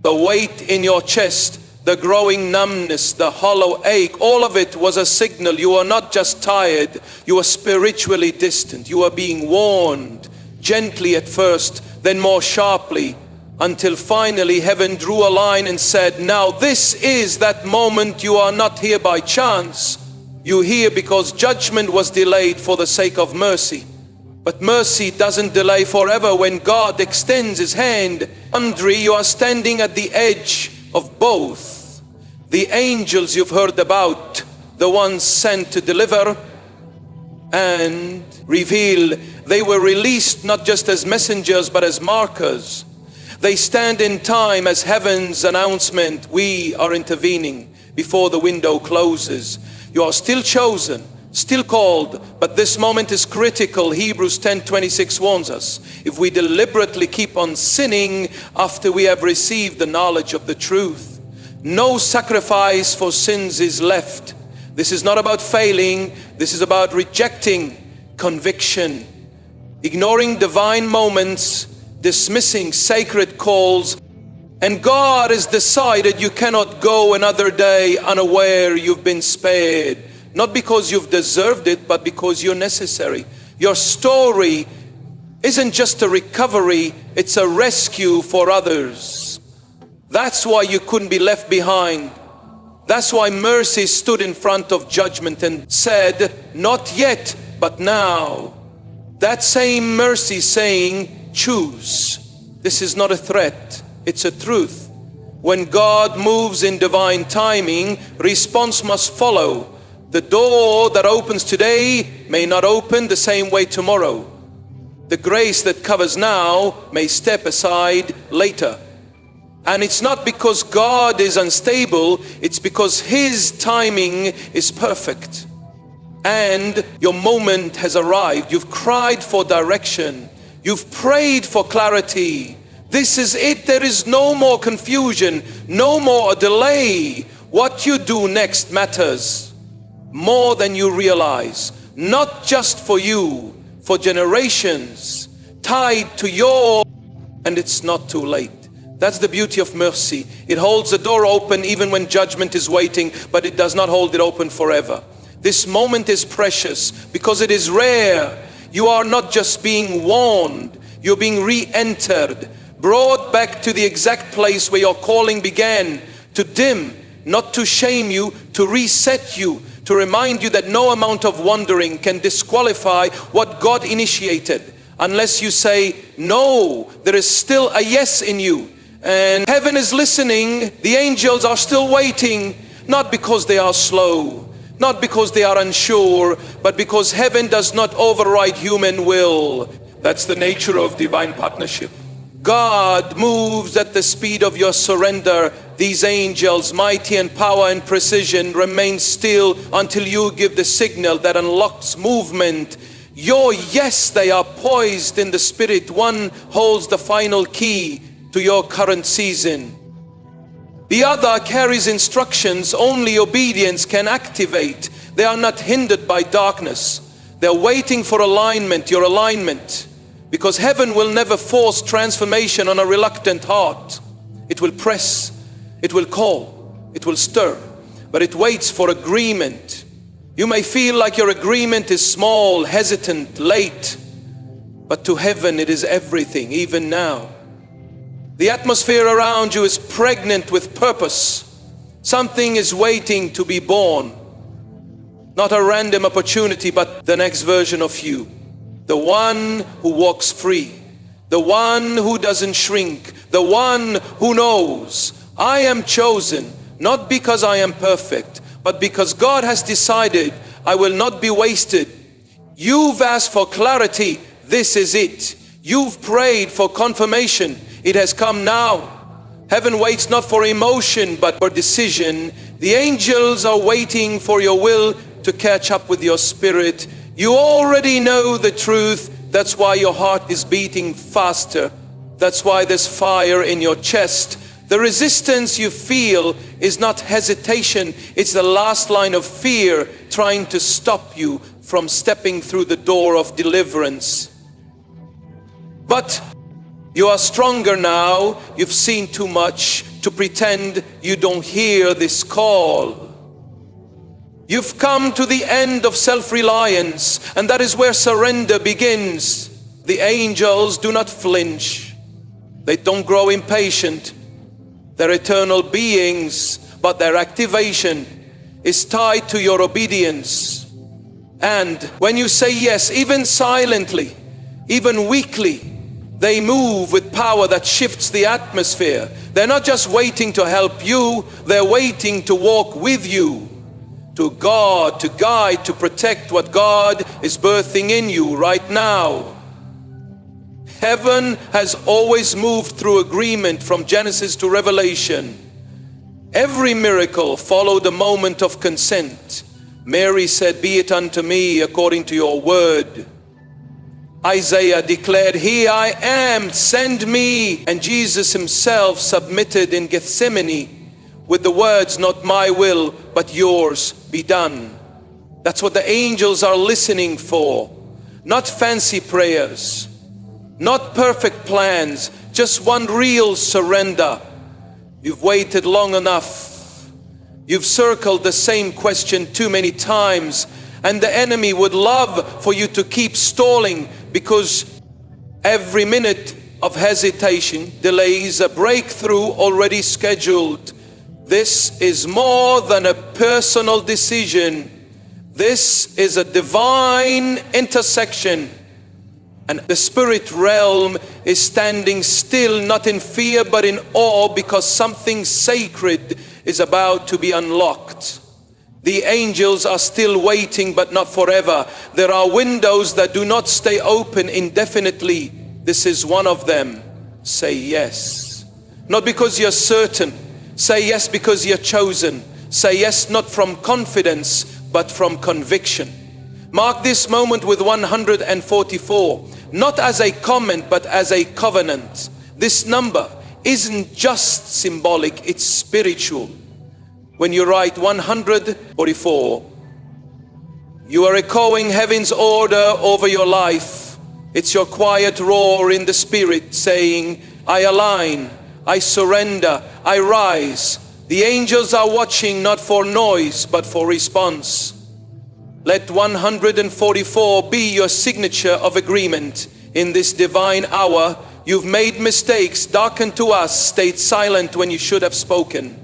The weight in your chest, the growing numbness, the hollow ache, all of it was a signal. You were not just tired, you were spiritually distant. You were being warned, gently at first, then more sharply, until finally heaven drew a line and said, now this is that moment. You are not here by chance. You're here because judgment was delayed for the sake of mercy. But mercy doesn't delay forever. When God extends His hand, Andre, you are standing at the edge of both. The angels you've heard about, the ones sent to deliver and reveal, they were released not just as messengers but as markers. They stand in time as heaven's announcement. We are intervening before the window closes. You are still chosen, still called, but this moment is critical. Hebrews 10:26 warns us. If we deliberately keep on sinning after we have received the knowledge of the truth, no sacrifice for sins is left. This is not about failing. This is about rejecting conviction, ignoring divine moments, dismissing sacred calls. And God has decided you cannot go another day unaware you've been spared. Not because you've deserved it, but because you're necessary. Your story isn't just a recovery, it's a rescue for others. That's why you couldn't be left behind. That's why mercy stood in front of judgment and said, not yet, but now. That same mercy saying, choose. This is not a threat, it's a truth. When God moves in divine timing, response must follow. The door that opens today may not open the same way tomorrow. The grace that covers now may step aside later. And it's not because God is unstable, it's because His timing is perfect. And your moment has arrived. You've cried for direction. You've prayed for clarity. This is it. There is no more confusion, no more delay. What you do next matters more than you realize. Not just for you, for generations, tied to your, and it's not too late. That's the beauty of mercy. It holds the door open even when judgment is waiting, but it does not hold it open forever. This moment is precious because it is rare. You are not just being warned, You're being re-entered, brought back to the exact place where your calling began, to dim, not to shame you, to reset you, to remind you that no amount of wandering can disqualify what God initiated, unless you say, no, there is still a yes in you. And heaven is listening, the angels are still waiting, not because they are slow, not because they are unsure, but because heaven does not override human will. That's the nature of divine partnership. God moves at the speed of your surrender. These angels, mighty in power and precision, remain still until you give the signal that unlocks movement. Your yes, they are poised in the spirit. One holds the final key to your current season. The other carries instructions only obedience can activate. They are not hindered by darkness. They're waiting for alignment, your alignment. Because heaven will never force transformation on a reluctant heart. It will press, it will call, it will stir, but it waits for agreement. You may feel like your agreement is small, hesitant, late, but to heaven it is everything, even now. The atmosphere around you is pregnant with purpose. Something is waiting to be born. Not a random opportunity, but the next version of you. The one who walks free, the one who doesn't shrink, the one who knows, I am chosen, not because I am perfect, but because God has decided I will not be wasted. You've asked for clarity, this is it. You've prayed for confirmation, it has come now. Heaven waits not for emotion, but for decision. The angels are waiting for your will to catch up with your spirit. You already know the truth. That's why your heart is beating faster. That's why there's fire in your chest. The resistance you feel is not hesitation. It's the last line of fear trying to stop you from stepping through the door of deliverance. But you are stronger now. You've seen too much to pretend you don't hear this call. You've come to the end of self-reliance, and that is where surrender begins. The angels do not flinch. They don't grow impatient. They're eternal beings, but their activation is tied to your obedience. And when you say yes, even silently, even weakly, they move with power that shifts the atmosphere. They're not just waiting to help you, they're waiting to walk with you. To God, to guide, to protect what God is birthing in you right now. Heaven has always moved through agreement from Genesis to Revelation. Every miracle followed a moment of consent. Mary said, be it unto me according to your word. Isaiah declared, here I am, send me. And Jesus himself submitted in Gethsemane with the words, not my will, but yours be done. That's what the angels are listening for. Not fancy prayers, not perfect plans, just one real surrender. You've waited long enough. You've circled the same question too many times, and the enemy would love for you to keep stalling, because every minute of hesitation delays a breakthrough already scheduled. This is more than a personal decision. This is a divine intersection. And the spirit realm is standing still, not in fear, but in awe, because something sacred is about to be unlocked. The angels are still waiting, but not forever. There are windows that do not stay open indefinitely. This is one of them. Say yes. Not because you're certain. Say yes because you're chosen. Say yes not from confidence, but from conviction. Mark this moment with 144, not as a comment, but as a covenant. This number isn't just symbolic, it's spiritual. When you write 144, you are echoing heaven's order over your life. It's your quiet roar in the spirit saying, I align, I surrender, I rise. The angels are watching not for noise, but for response. Let 144 be your signature of agreement. in this divine hour. You've made mistakes, darkened to us, stayed silent when you should have spoken.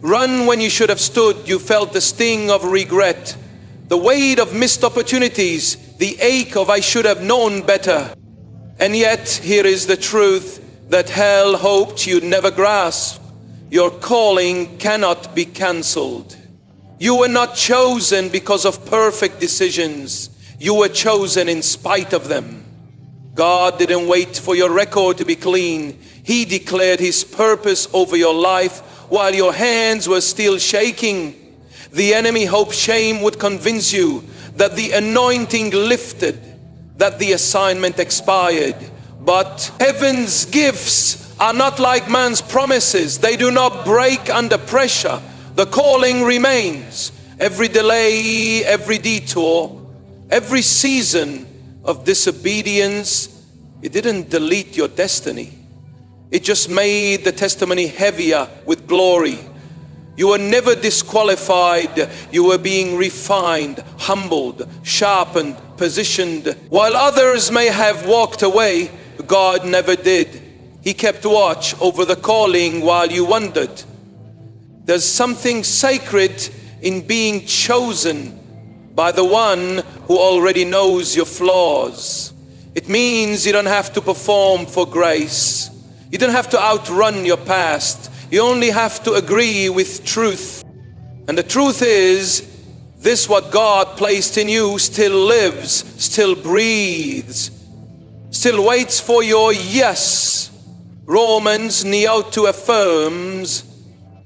Run when you should have stood. You felt the sting of regret, the weight of missed opportunities, the ache of I should have known better. And yet, here is the truth that hell hoped you'd never grasp. Your calling cannot be cancelled. You were not chosen because of perfect decisions. You were chosen in spite of them. God didn't wait for your record to be clean. He declared His purpose over your life while your hands were still shaking. The enemy hoped shame would convince you that the anointing lifted, that the assignment expired. But heaven's gifts are not like man's promises. They do not break under pressure. The calling remains. Every delay, every detour, every season of disobedience, it didn't delete your destiny. It just made the testimony heavier with glory. You were never disqualified. You were being refined, humbled, sharpened, positioned. While others may have walked away, God never did. He kept watch over the calling while you wondered. There's something sacred in being chosen by the one who already knows your flaws. It means you don't have to perform for grace. You don't have to outrun your past. You only have to agree with truth. And the truth is, this what God placed in you still lives, still breathes, still waits for your yes. Romans 9:2 affirms,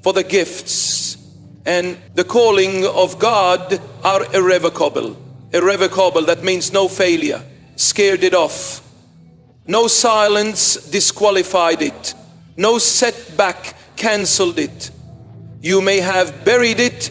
for the gifts and the calling of God are irrevocable. Irrevocable, that means no failure, scared it off. No silence disqualified it. No setback canceled it. You may have buried it,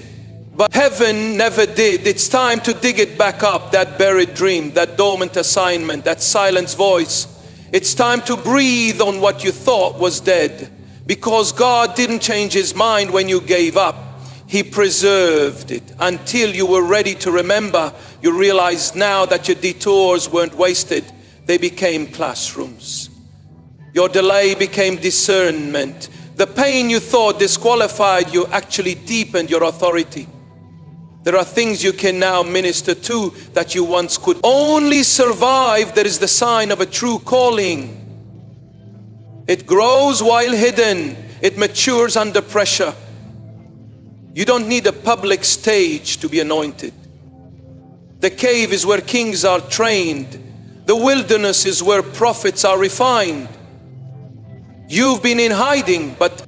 but heaven never did. It's time to dig it back up, that buried dream, that dormant assignment, that silenced voice. It's time to breathe on what you thought was dead, because God didn't change His mind when you gave up. He preserved it until you were ready to remember. You realize now that your detours weren't wasted. They became classrooms. Your delay became discernment. The pain you thought disqualified you actually deepened your authority. There are things you can now minister to that you once could only survive. That is the sign of a true calling. It grows while hidden. It matures under pressure. You don't need a public stage to be anointed. The cave is where kings are trained. The wilderness is where prophets are refined. You've been in hiding, but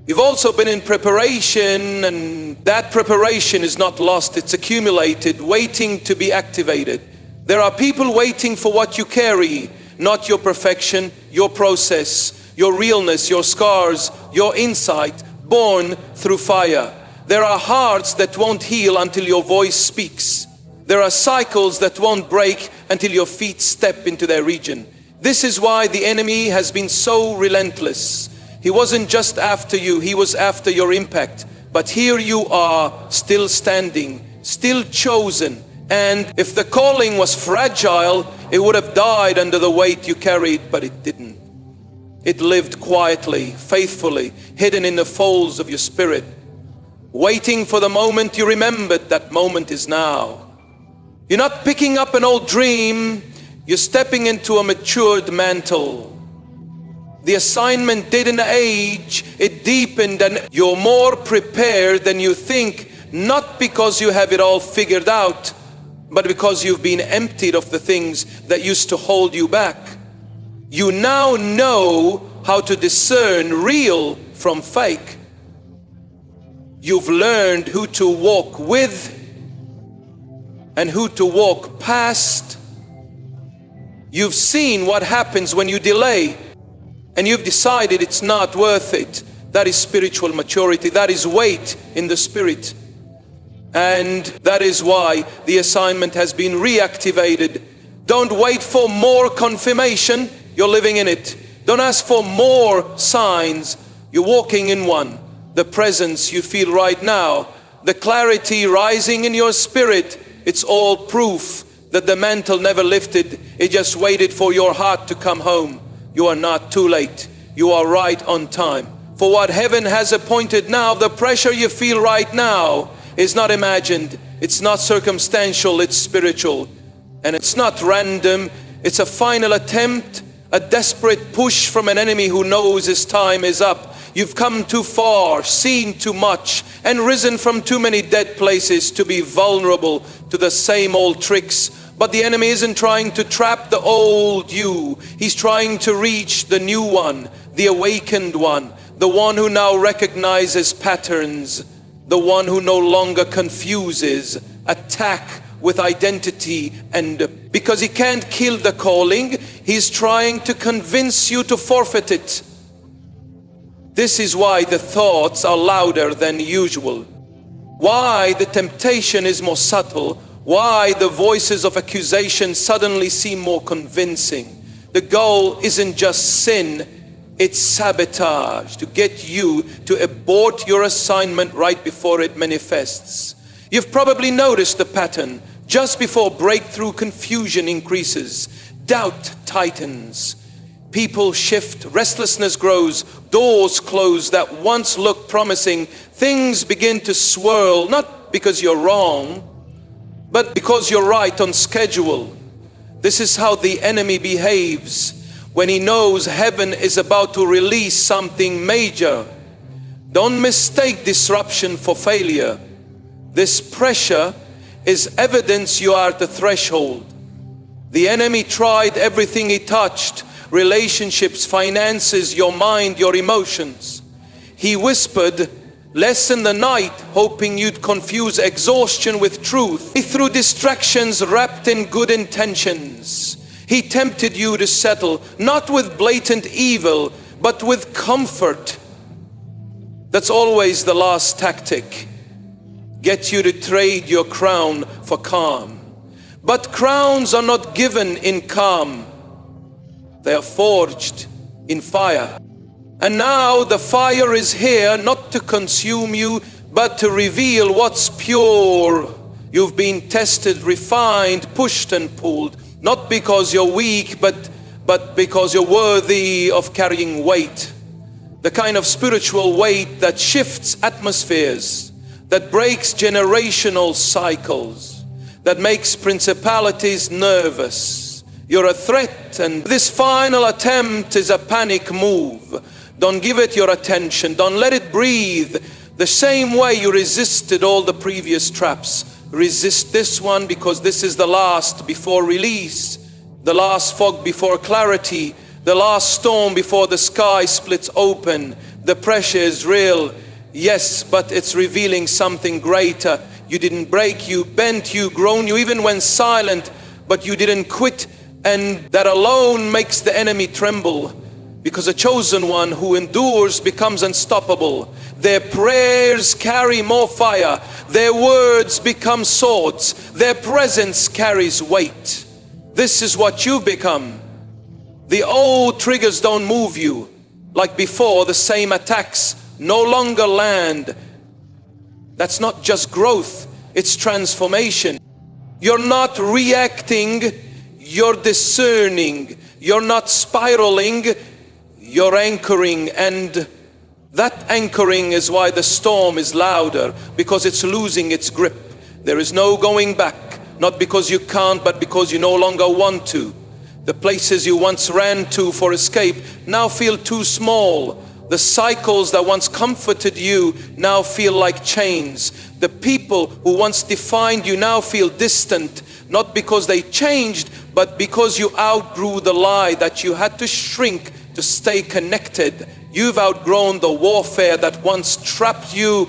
you've also been in preparation, and that preparation is not lost. It's accumulated, waiting to be activated. There are people waiting for what you carry, not your perfection, your process, your realness, your scars, your insight, born through fire. There are hearts that won't heal until your voice speaks. There are cycles that won't break until your feet step into their region. This is why the enemy has been so relentless. He wasn't just after you, he was after your impact. But here you are, still standing, still chosen. And if the calling was fragile, it would have died under the weight you carried, but it didn't. It lived quietly, faithfully, hidden in the folds of your spirit, waiting for the moment you remembered. That moment is now. You're not picking up an old dream, you're stepping into a matured mantle. The assignment didn't age, it deepened, and you're more prepared than you think, not because you have it all figured out, but because you've been emptied of the things that used to hold you back. You now know how to discern real from fake. You've learned who to walk with and who to walk past. You've seen what happens when you delay, and you've decided it's not worth it. That is spiritual maturity. That is weight in the spirit. And that is why the assignment has been reactivated. Don't wait for more confirmation. You're living in it. Don't ask for more signs. You're walking in one. The presence you feel right now, the clarity rising in your spirit, it's all proof that the mantle never lifted. It just waited for your heart to come home. You are not too late. You are right on time. For what heaven has appointed now, the pressure you feel right now is not imagined. It's not circumstantial, it's spiritual. And it's not random. It's a final attempt, a desperate push from an enemy who knows his time is up. You've come too far, seen too much, and risen from too many dead places to be vulnerable to the same old tricks. But the enemy isn't trying to trap the old you. He's trying to reach the new one, the awakened one, the one who now recognizes patterns, the one who no longer confuses attack with identity. And because he can't kill the calling, he's trying to convince you to forfeit it. This is why the thoughts are louder than usual, why the temptation is more subtle, why the voices of accusation suddenly seem more convincing. The goal isn't just sin, it's sabotage, to get you to abort your assignment right before it manifests. You've probably noticed the pattern. Just before breakthrough, confusion increases, doubt tightens, people shift, restlessness grows, doors close that once looked promising, things begin to swirl, not because you're wrong, but because you're right on schedule. This is how the enemy behaves when he knows heaven is about to release something major. Don't mistake disruption for failure. This pressure is evidence you are at the threshold. The enemy tried everything he touched: relationships, finances, your mind, your emotions. He whispered less in the night, hoping you'd confuse exhaustion with truth. He threw distractions wrapped in good intentions. He tempted you to settle, not with blatant evil, but with comfort. That's always the last tactic. Get you to trade your crown for calm. But crowns are not given in calm. They are forged in fire. And now the fire is here not to consume you, but to reveal what's pure. You've been tested, refined, pushed and pulled, not because you're weak, but because you're worthy of carrying weight. The kind of spiritual weight that shifts atmospheres, that breaks generational cycles, that makes principalities nervous. You're a threat, and this final attempt is a panic move. Don't give it your attention. Don't let it breathe. The same way you resisted all the previous traps, resist this one, because this is the last before release, the last fog before clarity, the last storm before the sky splits open. The pressure is real, yes, but it's revealing something greater. You didn't break, you bent, you grown, you even went silent, but you didn't quit. And that alone makes the enemy tremble, because a chosen one who endures becomes unstoppable. Their prayers carry more fire. Their words become swords. Their presence carries weight. This is what you've become. The old triggers don't move you. Like before, the same attacks no longer land. That's not just growth, it's transformation. You're not reacting, you're discerning. You're not spiraling, you're anchoring. And that anchoring is why the storm is louder, because it's losing its grip. There is no going back, not because you can't, but because you no longer want to. The places you once ran to for escape now feel too small. The cycles that once comforted you now feel like chains. The people who once defined you now feel distant, not because they changed, but because you outgrew the lie that you had to shrink to stay connected. You've outgrown the warfare that once trapped you,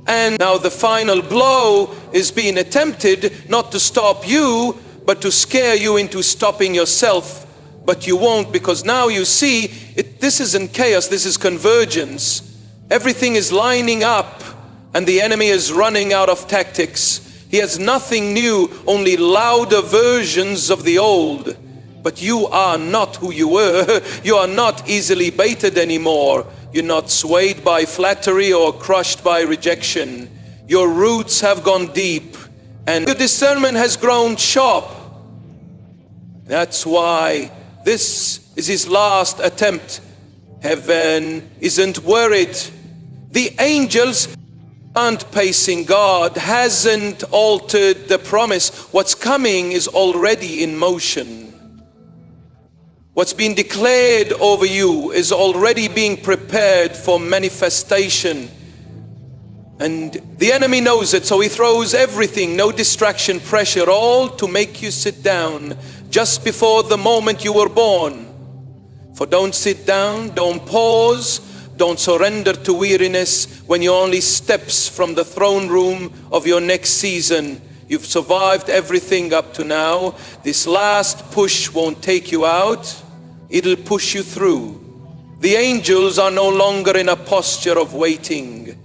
and now the final blow is being attempted not to stop you, but to scare you into stopping yourself. But you won't, because now you see, this isn't chaos, this is convergence. Everything is lining up, and the enemy is running out of tactics. He has nothing new, only louder versions of the old. But you are not who you were. You are not easily baited anymore. You're not swayed by flattery or crushed by rejection. Your roots have gone deep, and your discernment has grown sharp. That's why this is his last attempt. Heaven isn't worried. The angels aren't pacing. God hasn't altered the promise. What's coming is already in motion. What's been declared over you is already being prepared for manifestation. And the enemy knows it, so he throws everything, no distraction, pressure, all to make you sit down just before the moment you were born. For don't sit down, don't pause, don't surrender to weariness when you're only steps from the throne room of your next season. You've survived everything up to now. This last push won't take you out, it'll push you through. The angels are no longer in a posture of waiting.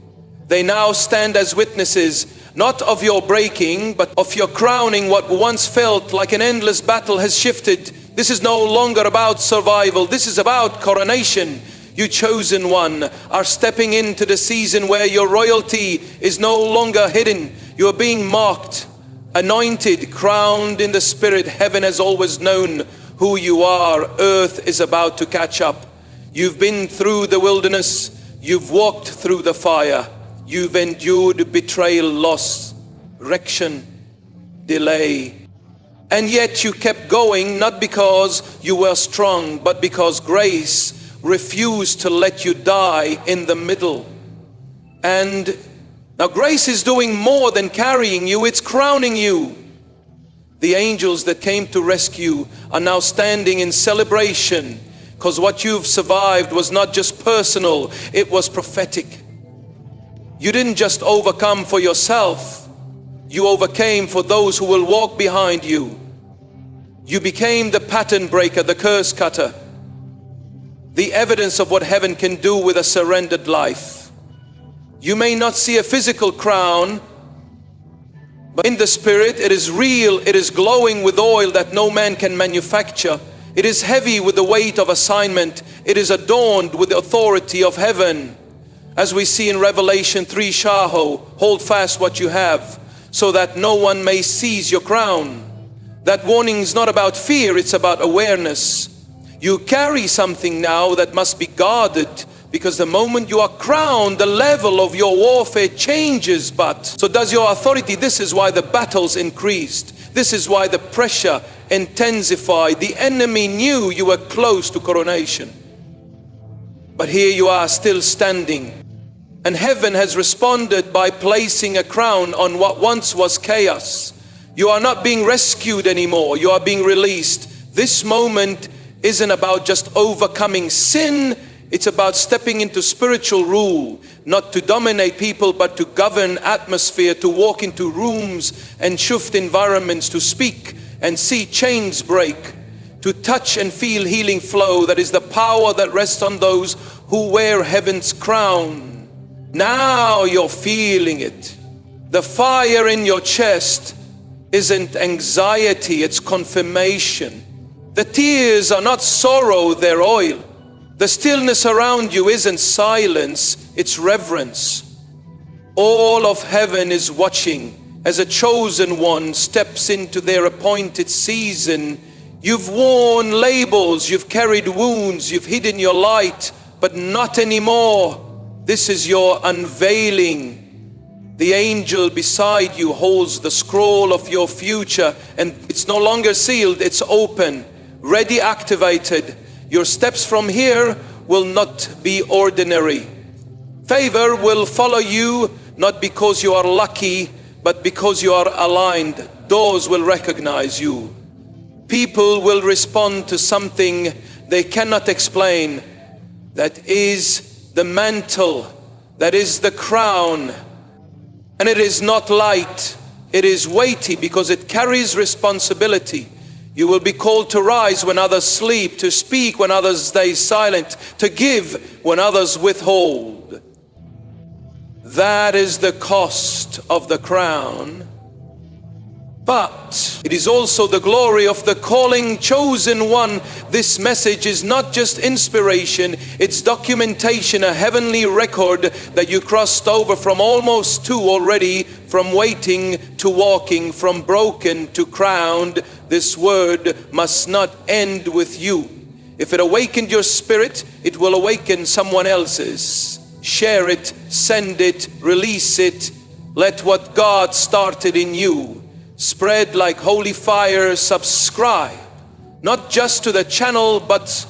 They now stand as witnesses, not of your breaking, but of your crowning. What once felt like an endless battle has shifted. This is no longer about survival. This is about coronation. You chosen one are stepping into the season where your royalty is no longer hidden. You are being marked, anointed, crowned in the Spirit. Heaven has always known who you are. Earth is about to catch up. You've been through the wilderness. You've walked through the fire. You've endured betrayal, loss, rejection, delay. And yet you kept going, not because you were strong, but because grace refused to let you die in the middle. And now grace is doing more than carrying you, it's crowning you. The angels that came to rescue are now standing in celebration, because what you've survived was not just personal, it was prophetic. You didn't just overcome for yourself, you overcame for those who will walk behind you. You became the pattern breaker, the curse cutter, the evidence of what heaven can do with a surrendered life. You may not see a physical crown, but in the spirit it is real, it is glowing with oil that no man can manufacture. It is heavy with the weight of assignment. It is adorned with the authority of heaven. As we see in Revelation 3, Shaho, hold fast what you have, so that no one may seize your crown. That warning is not about fear, it's about awareness. You carry something now that must be guarded, because the moment you are crowned, the level of your warfare changes. But so does your authority. This is why the battles increased. This is why the pressure intensified. The enemy knew you were close to coronation. But here you are still standing. And heaven has responded by placing a crown on what once was chaos. You are not being rescued anymore. You are being released. This moment isn't about just overcoming sin. It's about stepping into spiritual rule, not to dominate people, but to govern atmosphere, to walk into rooms and shift environments, to speak and see chains break, to touch and feel healing flow. That is the power that rests on those who wear heaven's crown. Now you're feeling it. The fire in your chest isn't anxiety, it's confirmation. The tears are not sorrow, they're oil. The stillness around you isn't silence, it's reverence. All of heaven is watching as a chosen one steps into their appointed season. You've worn labels, you've carried wounds, you've hidden your light, but not anymore. This is your unveiling. The angel beside you holds the scroll of your future, and it's no longer sealed, it's open, ready, activated. Your steps from here will not be ordinary. Favor will follow you, not because you are lucky, but because you are aligned. Doors will recognize you. People will respond to something they cannot explain. That is the mantle, that is the crown. And it is not light, it is weighty because it carries responsibility. You will be called to rise when others sleep, to speak when others stay silent, to give when others withhold. That is the cost of the crown. But it is also the glory of the calling, chosen one. This message is not just inspiration, it's documentation, a heavenly record that you crossed over from almost 2 already from waiting to walking, from broken to crowned. This word must not end with you. If it awakened your spirit, it will awaken someone else's. Share it, send it, release it. Let what God started in you spread like holy fire. Subscribe, not just to the channel, but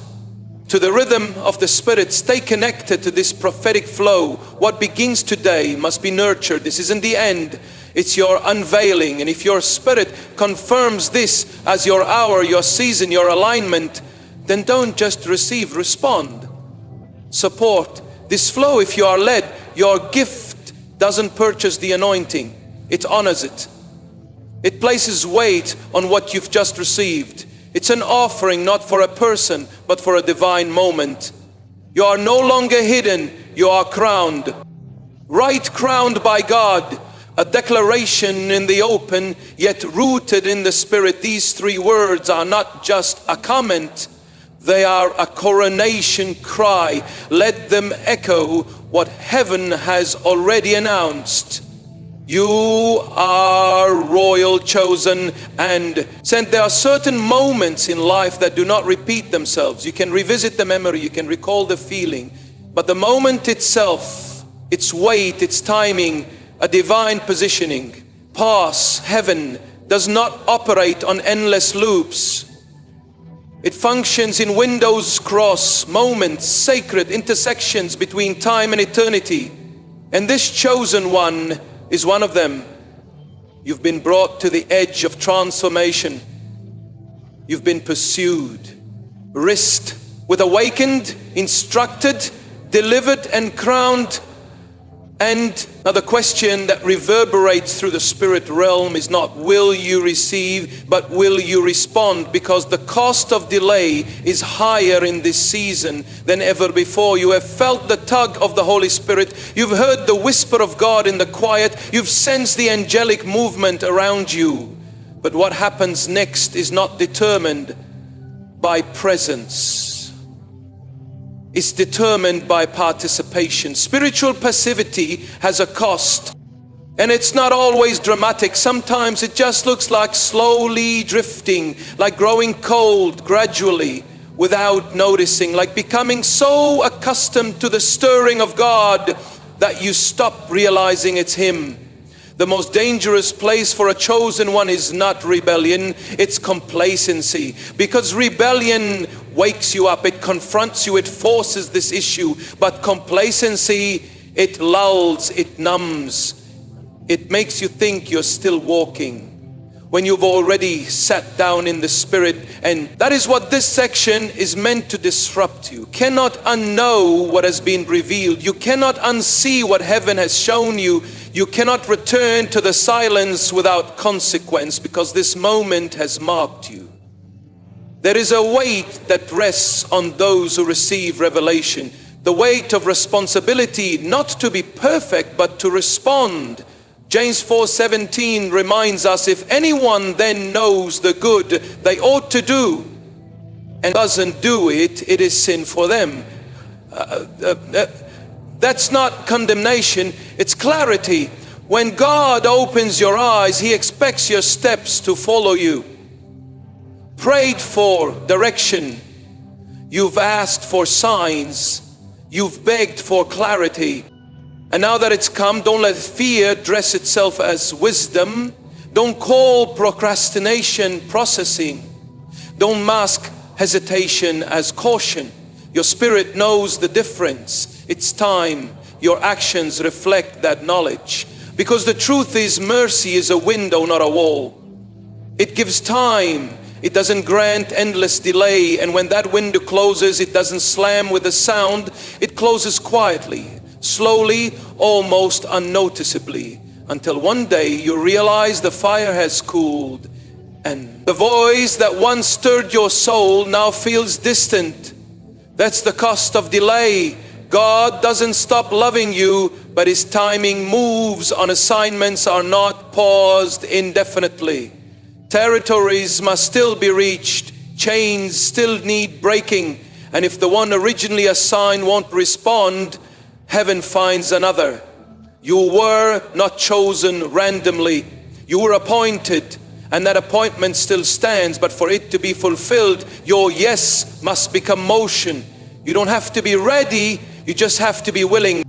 to the rhythm of the Spirit. Stay connected to this prophetic flow. What begins today must be nurtured. This isn't the end. It's your unveiling. And if your spirit confirms this as your hour, your season, your alignment, then don't just receive, respond. Support this flow if you are led. Your gift doesn't purchase the anointing. It honors it. It places weight on what you've just received. It's an offering not for a person, but for a divine moment. You are no longer hidden, you are crowned. Right crowned by God. A declaration in the open, yet rooted in the Spirit. These three words are not just a comment, they are a coronation cry. Let them echo what heaven has already announced. You are royal, chosen, and sent. There are certain moments in life that do not repeat themselves. You can revisit the memory, you can recall the feeling, but the moment itself, its weight, its timing, a divine positioning. Pass, heaven does not operate on endless loops. It functions in windows cross, moments, sacred intersections between time and eternity. And this chosen one is one of them. You've been brought to the edge of transformation. You've been pursued, risked, with awakened, instructed, delivered, and crowned. And now the question that reverberates through the spirit realm is not will you receive, but will you respond? Because the cost of delay is higher in this season than ever before. You have felt the tug of the Holy Spirit. You've heard the whisper of God in the quiet. You've sensed the angelic movement around you. But what happens next is not determined by presence. It's determined by participation. Spiritual passivity has a cost, and it's not always dramatic. Sometimes it just looks like slowly drifting, like growing cold gradually without noticing, like becoming so accustomed to the stirring of God that you stop realizing it's Him. The most dangerous place for a chosen one is not rebellion, it's complacency. Because rebellion wakes you up, it confronts you, it forces this issue. But complacency, it lulls, it numbs. It makes you think you're still walking when you've already sat down in the Spirit. And that is what this section is meant to disrupt you. You cannot unknow what has been revealed. You cannot unsee what heaven has shown you. You cannot return to the silence without consequence, because this moment has marked you. There is a weight that rests on those who receive revelation. The weight of responsibility, not to be perfect, but to respond. James 4:17 reminds us, if anyone then knows the good they ought to do and doesn't do it, it is sin for them. That's not condemnation, it's clarity. When God opens your eyes, He expects your steps to follow you. Prayed for direction, you've asked for signs, you've begged for clarity. And now that it's come, don't let fear dress itself as wisdom. Don't call procrastination processing. Don't mask hesitation as caution. Your spirit knows the difference. It's time. Your actions reflect that knowledge. Because the truth is, mercy is a window, not a wall. It gives time. It doesn't grant endless delay. And when that window closes, it doesn't slam with a sound. It closes quietly, slowly, almost unnoticeably, until one day you realize the fire has cooled and the voice that once stirred your soul now feels distant. That's the cost of delay. God doesn't stop loving you, but His timing moves on assignments are not paused indefinitely. Territories must still be reached. Chains still need breaking. And if the one originally assigned won't respond, heaven finds another. You were not chosen randomly. You were appointed, and that appointment still stands, but for it to be fulfilled, your yes must become motion. You don't have to be ready, you just have to be willing.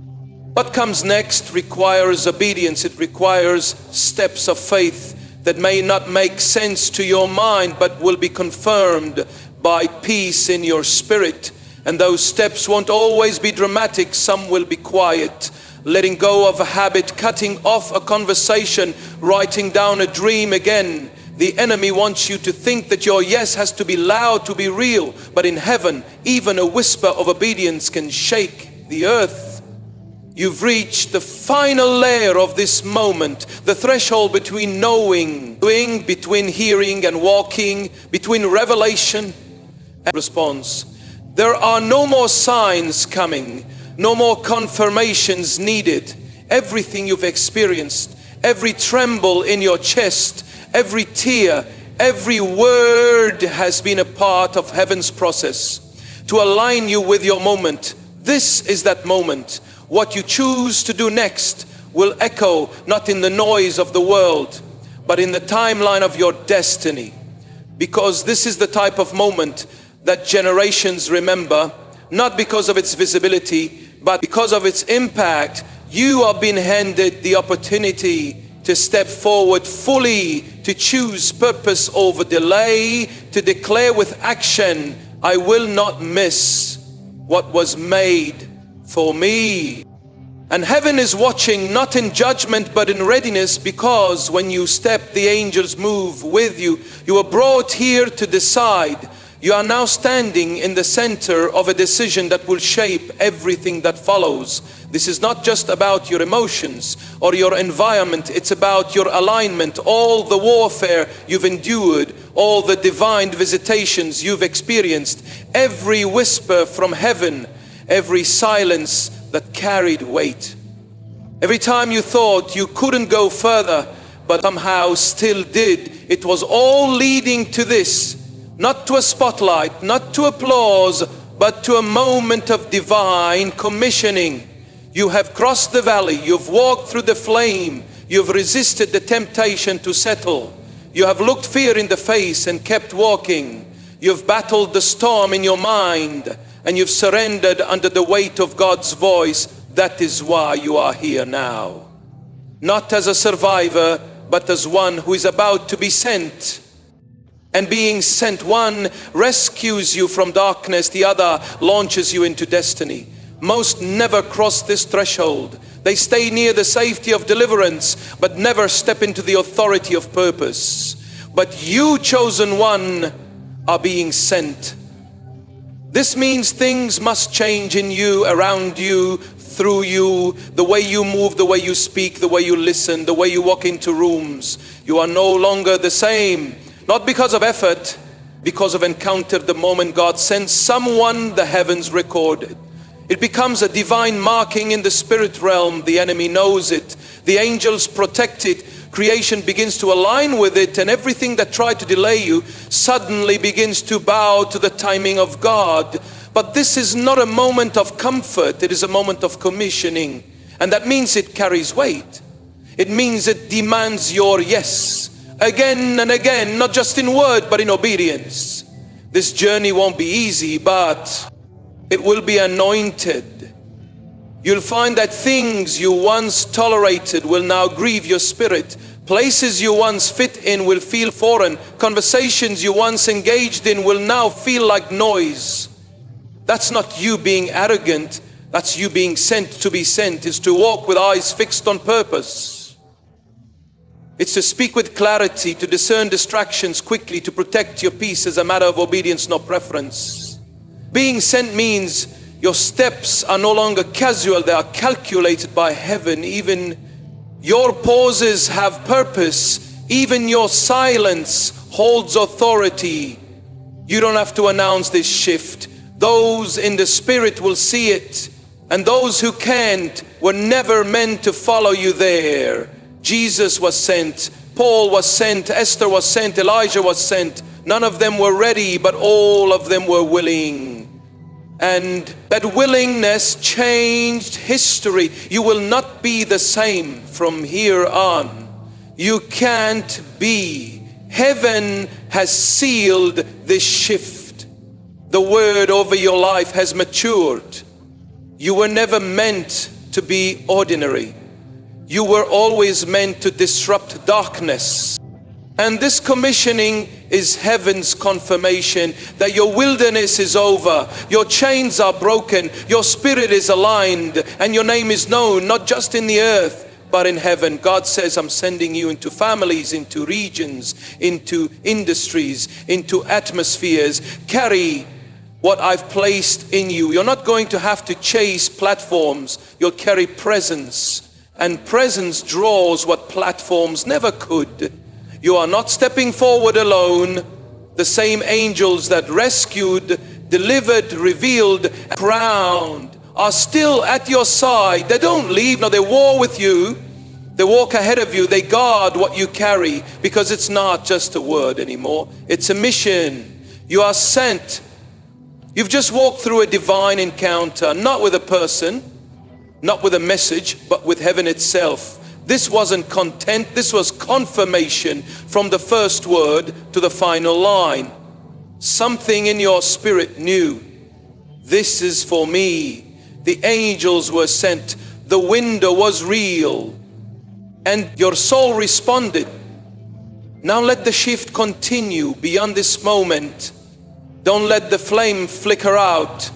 What comes next requires obedience. It requires steps of faith that may not make sense to your mind, but will be confirmed by peace in your spirit. And those steps won't always be dramatic. Some will be quiet. Letting go of a habit, cutting off a conversation, writing down a dream again. The enemy wants you to think that your yes has to be loud to be real. But in heaven, even a whisper of obedience can shake the earth. You've reached the final layer of this moment, the threshold between knowing, doing, between hearing and walking, between revelation and response. There are no more signs coming, no more confirmations needed. Everything you've experienced, every tremble in your chest, every tear, every word has been a part of heaven's process to align you with your moment. This is that moment. What you choose to do next will echo not in the noise of the world, but in the timeline of your destiny. Because this is the type of moment that generations remember, not because of its visibility, but because of its impact. You are being handed the opportunity to step forward fully, to choose purpose over delay, to declare with action, I will not miss what was made for me. And heaven is watching, not in judgment but in readiness, because when you step, the angels move with you. You are brought here to decide. You are now standing in the center of a decision that will shape everything that follows. This is not just about your emotions or your environment, it's about your alignment. All the warfare you've endured, all the divine visitations you've experienced, every whisper from heaven, every silence that carried weight. Every time you thought you couldn't go further, but somehow still did, it was all leading to this. Not to a spotlight, not to applause, but to a moment of divine commissioning. You have crossed the valley, you've walked through the flame, you've resisted the temptation to settle. You have looked fear in the face and kept walking. You've battled the storm in your mind, and you've surrendered under the weight of God's voice. That is why you are here now. Not as a survivor, but as one who is about to be sent. And being sent, one rescues you from darkness, the other launches you into destiny. Most never cross this threshold. They stay near the safety of deliverance, but never step into the authority of purpose. But you, chosen one, are being sent. This means things must change in you, around you, through you, the way you move, the way you speak, the way you listen, the way you walk into rooms. You are no longer the same, not because of effort, because of encounter. The moment God sends someone, the heavens recorded. It becomes a divine marking in the spirit realm. The enemy knows it. The angels protect it. Creation begins to align with it, and everything that tried to delay you suddenly begins to bow to the timing of God. But this is not a moment of comfort, it is a moment of commissioning. And that means it carries weight. It means it demands your yes, again and again, not just in word, but in obedience. This journey won't be easy, but it will be anointed. You'll find that things you once tolerated will now grieve your spirit. Places you once fit in will feel foreign. Conversations you once engaged in will now feel like noise. That's not you being arrogant. That's you being sent to be sent. It's to walk with eyes fixed on purpose. It's to speak with clarity, to discern distractions quickly, to protect your peace as a matter of obedience, not preference. Being sent means your steps are no longer casual, they are calculated by heaven. Even your pauses have purpose. Even your silence holds authority. You don't have to announce this shift. Those in the spirit will see it. And those who can't were never meant to follow you there. Jesus was sent, Paul was sent, Esther was sent, Elijah was sent. None of them were ready, but all of them were willing. And that willingness changed history. You will not be the same from here on. You can't be. Heaven has sealed this shift. The word over your life has matured. You were never meant to be ordinary. You were always meant to disrupt darkness. And this commissioning is heaven's confirmation that your wilderness is over, your chains are broken, your spirit is aligned, and your name is known not just in the earth but in heaven. God says, I'm sending you into families, into regions, into industries, into atmospheres. Carry what I've placed in you. You're not going to have to chase platforms. You'll carry presence, and presence draws what platforms never could. You are not stepping forward alone. The same angels that rescued, delivered, revealed, crowned are still at your side. They don't leave, no, they war with you. They walk ahead of you. They guard what you carry, because it's not just a word anymore. It's a mission. You are sent. You've just walked through a divine encounter, not with a person, not with a message, but with heaven itself. This wasn't content, this was confirmation from the first word to the final line. Something in your spirit knew, this is for me. The angels were sent, the window was real, and your soul responded. Now let the shift continue beyond this moment. Don't let the flame flicker out.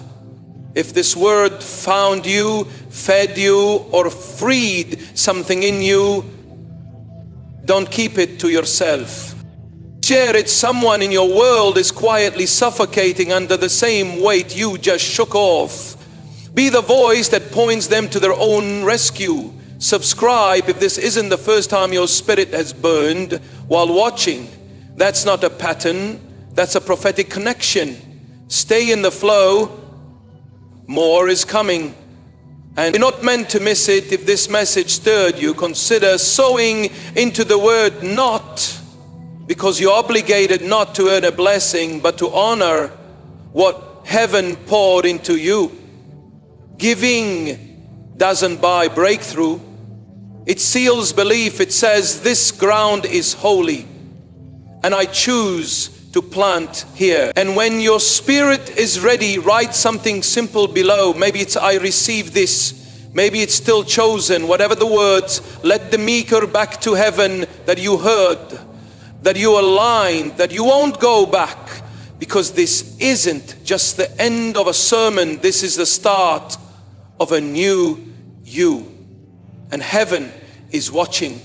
If this word found you, fed you, or freed something in you, don't keep it to yourself. Share it. Someone in your world is quietly suffocating under the same weight you just shook off. Be the voice that points them to their own rescue. Subscribe if this isn't the first time your spirit has burned while watching. That's not a pattern, that's a prophetic connection. Stay in the flow. More is coming, and you're not meant to miss it. If this message stirred you, consider sowing into the word, not because you're obligated not to earn a blessing, but to honor what heaven poured into you. Giving doesn't buy breakthrough. It seals belief. It says, this ground is holy, and I choose to plant here. And when your spirit is ready, write something simple below. Maybe it's I receive this. Maybe it's still chosen. Whatever the words, let the meeker back to heaven that you heard, that you aligned, that you won't go back, because this isn't just the end of a sermon. This is the start of a new you, and heaven is watching.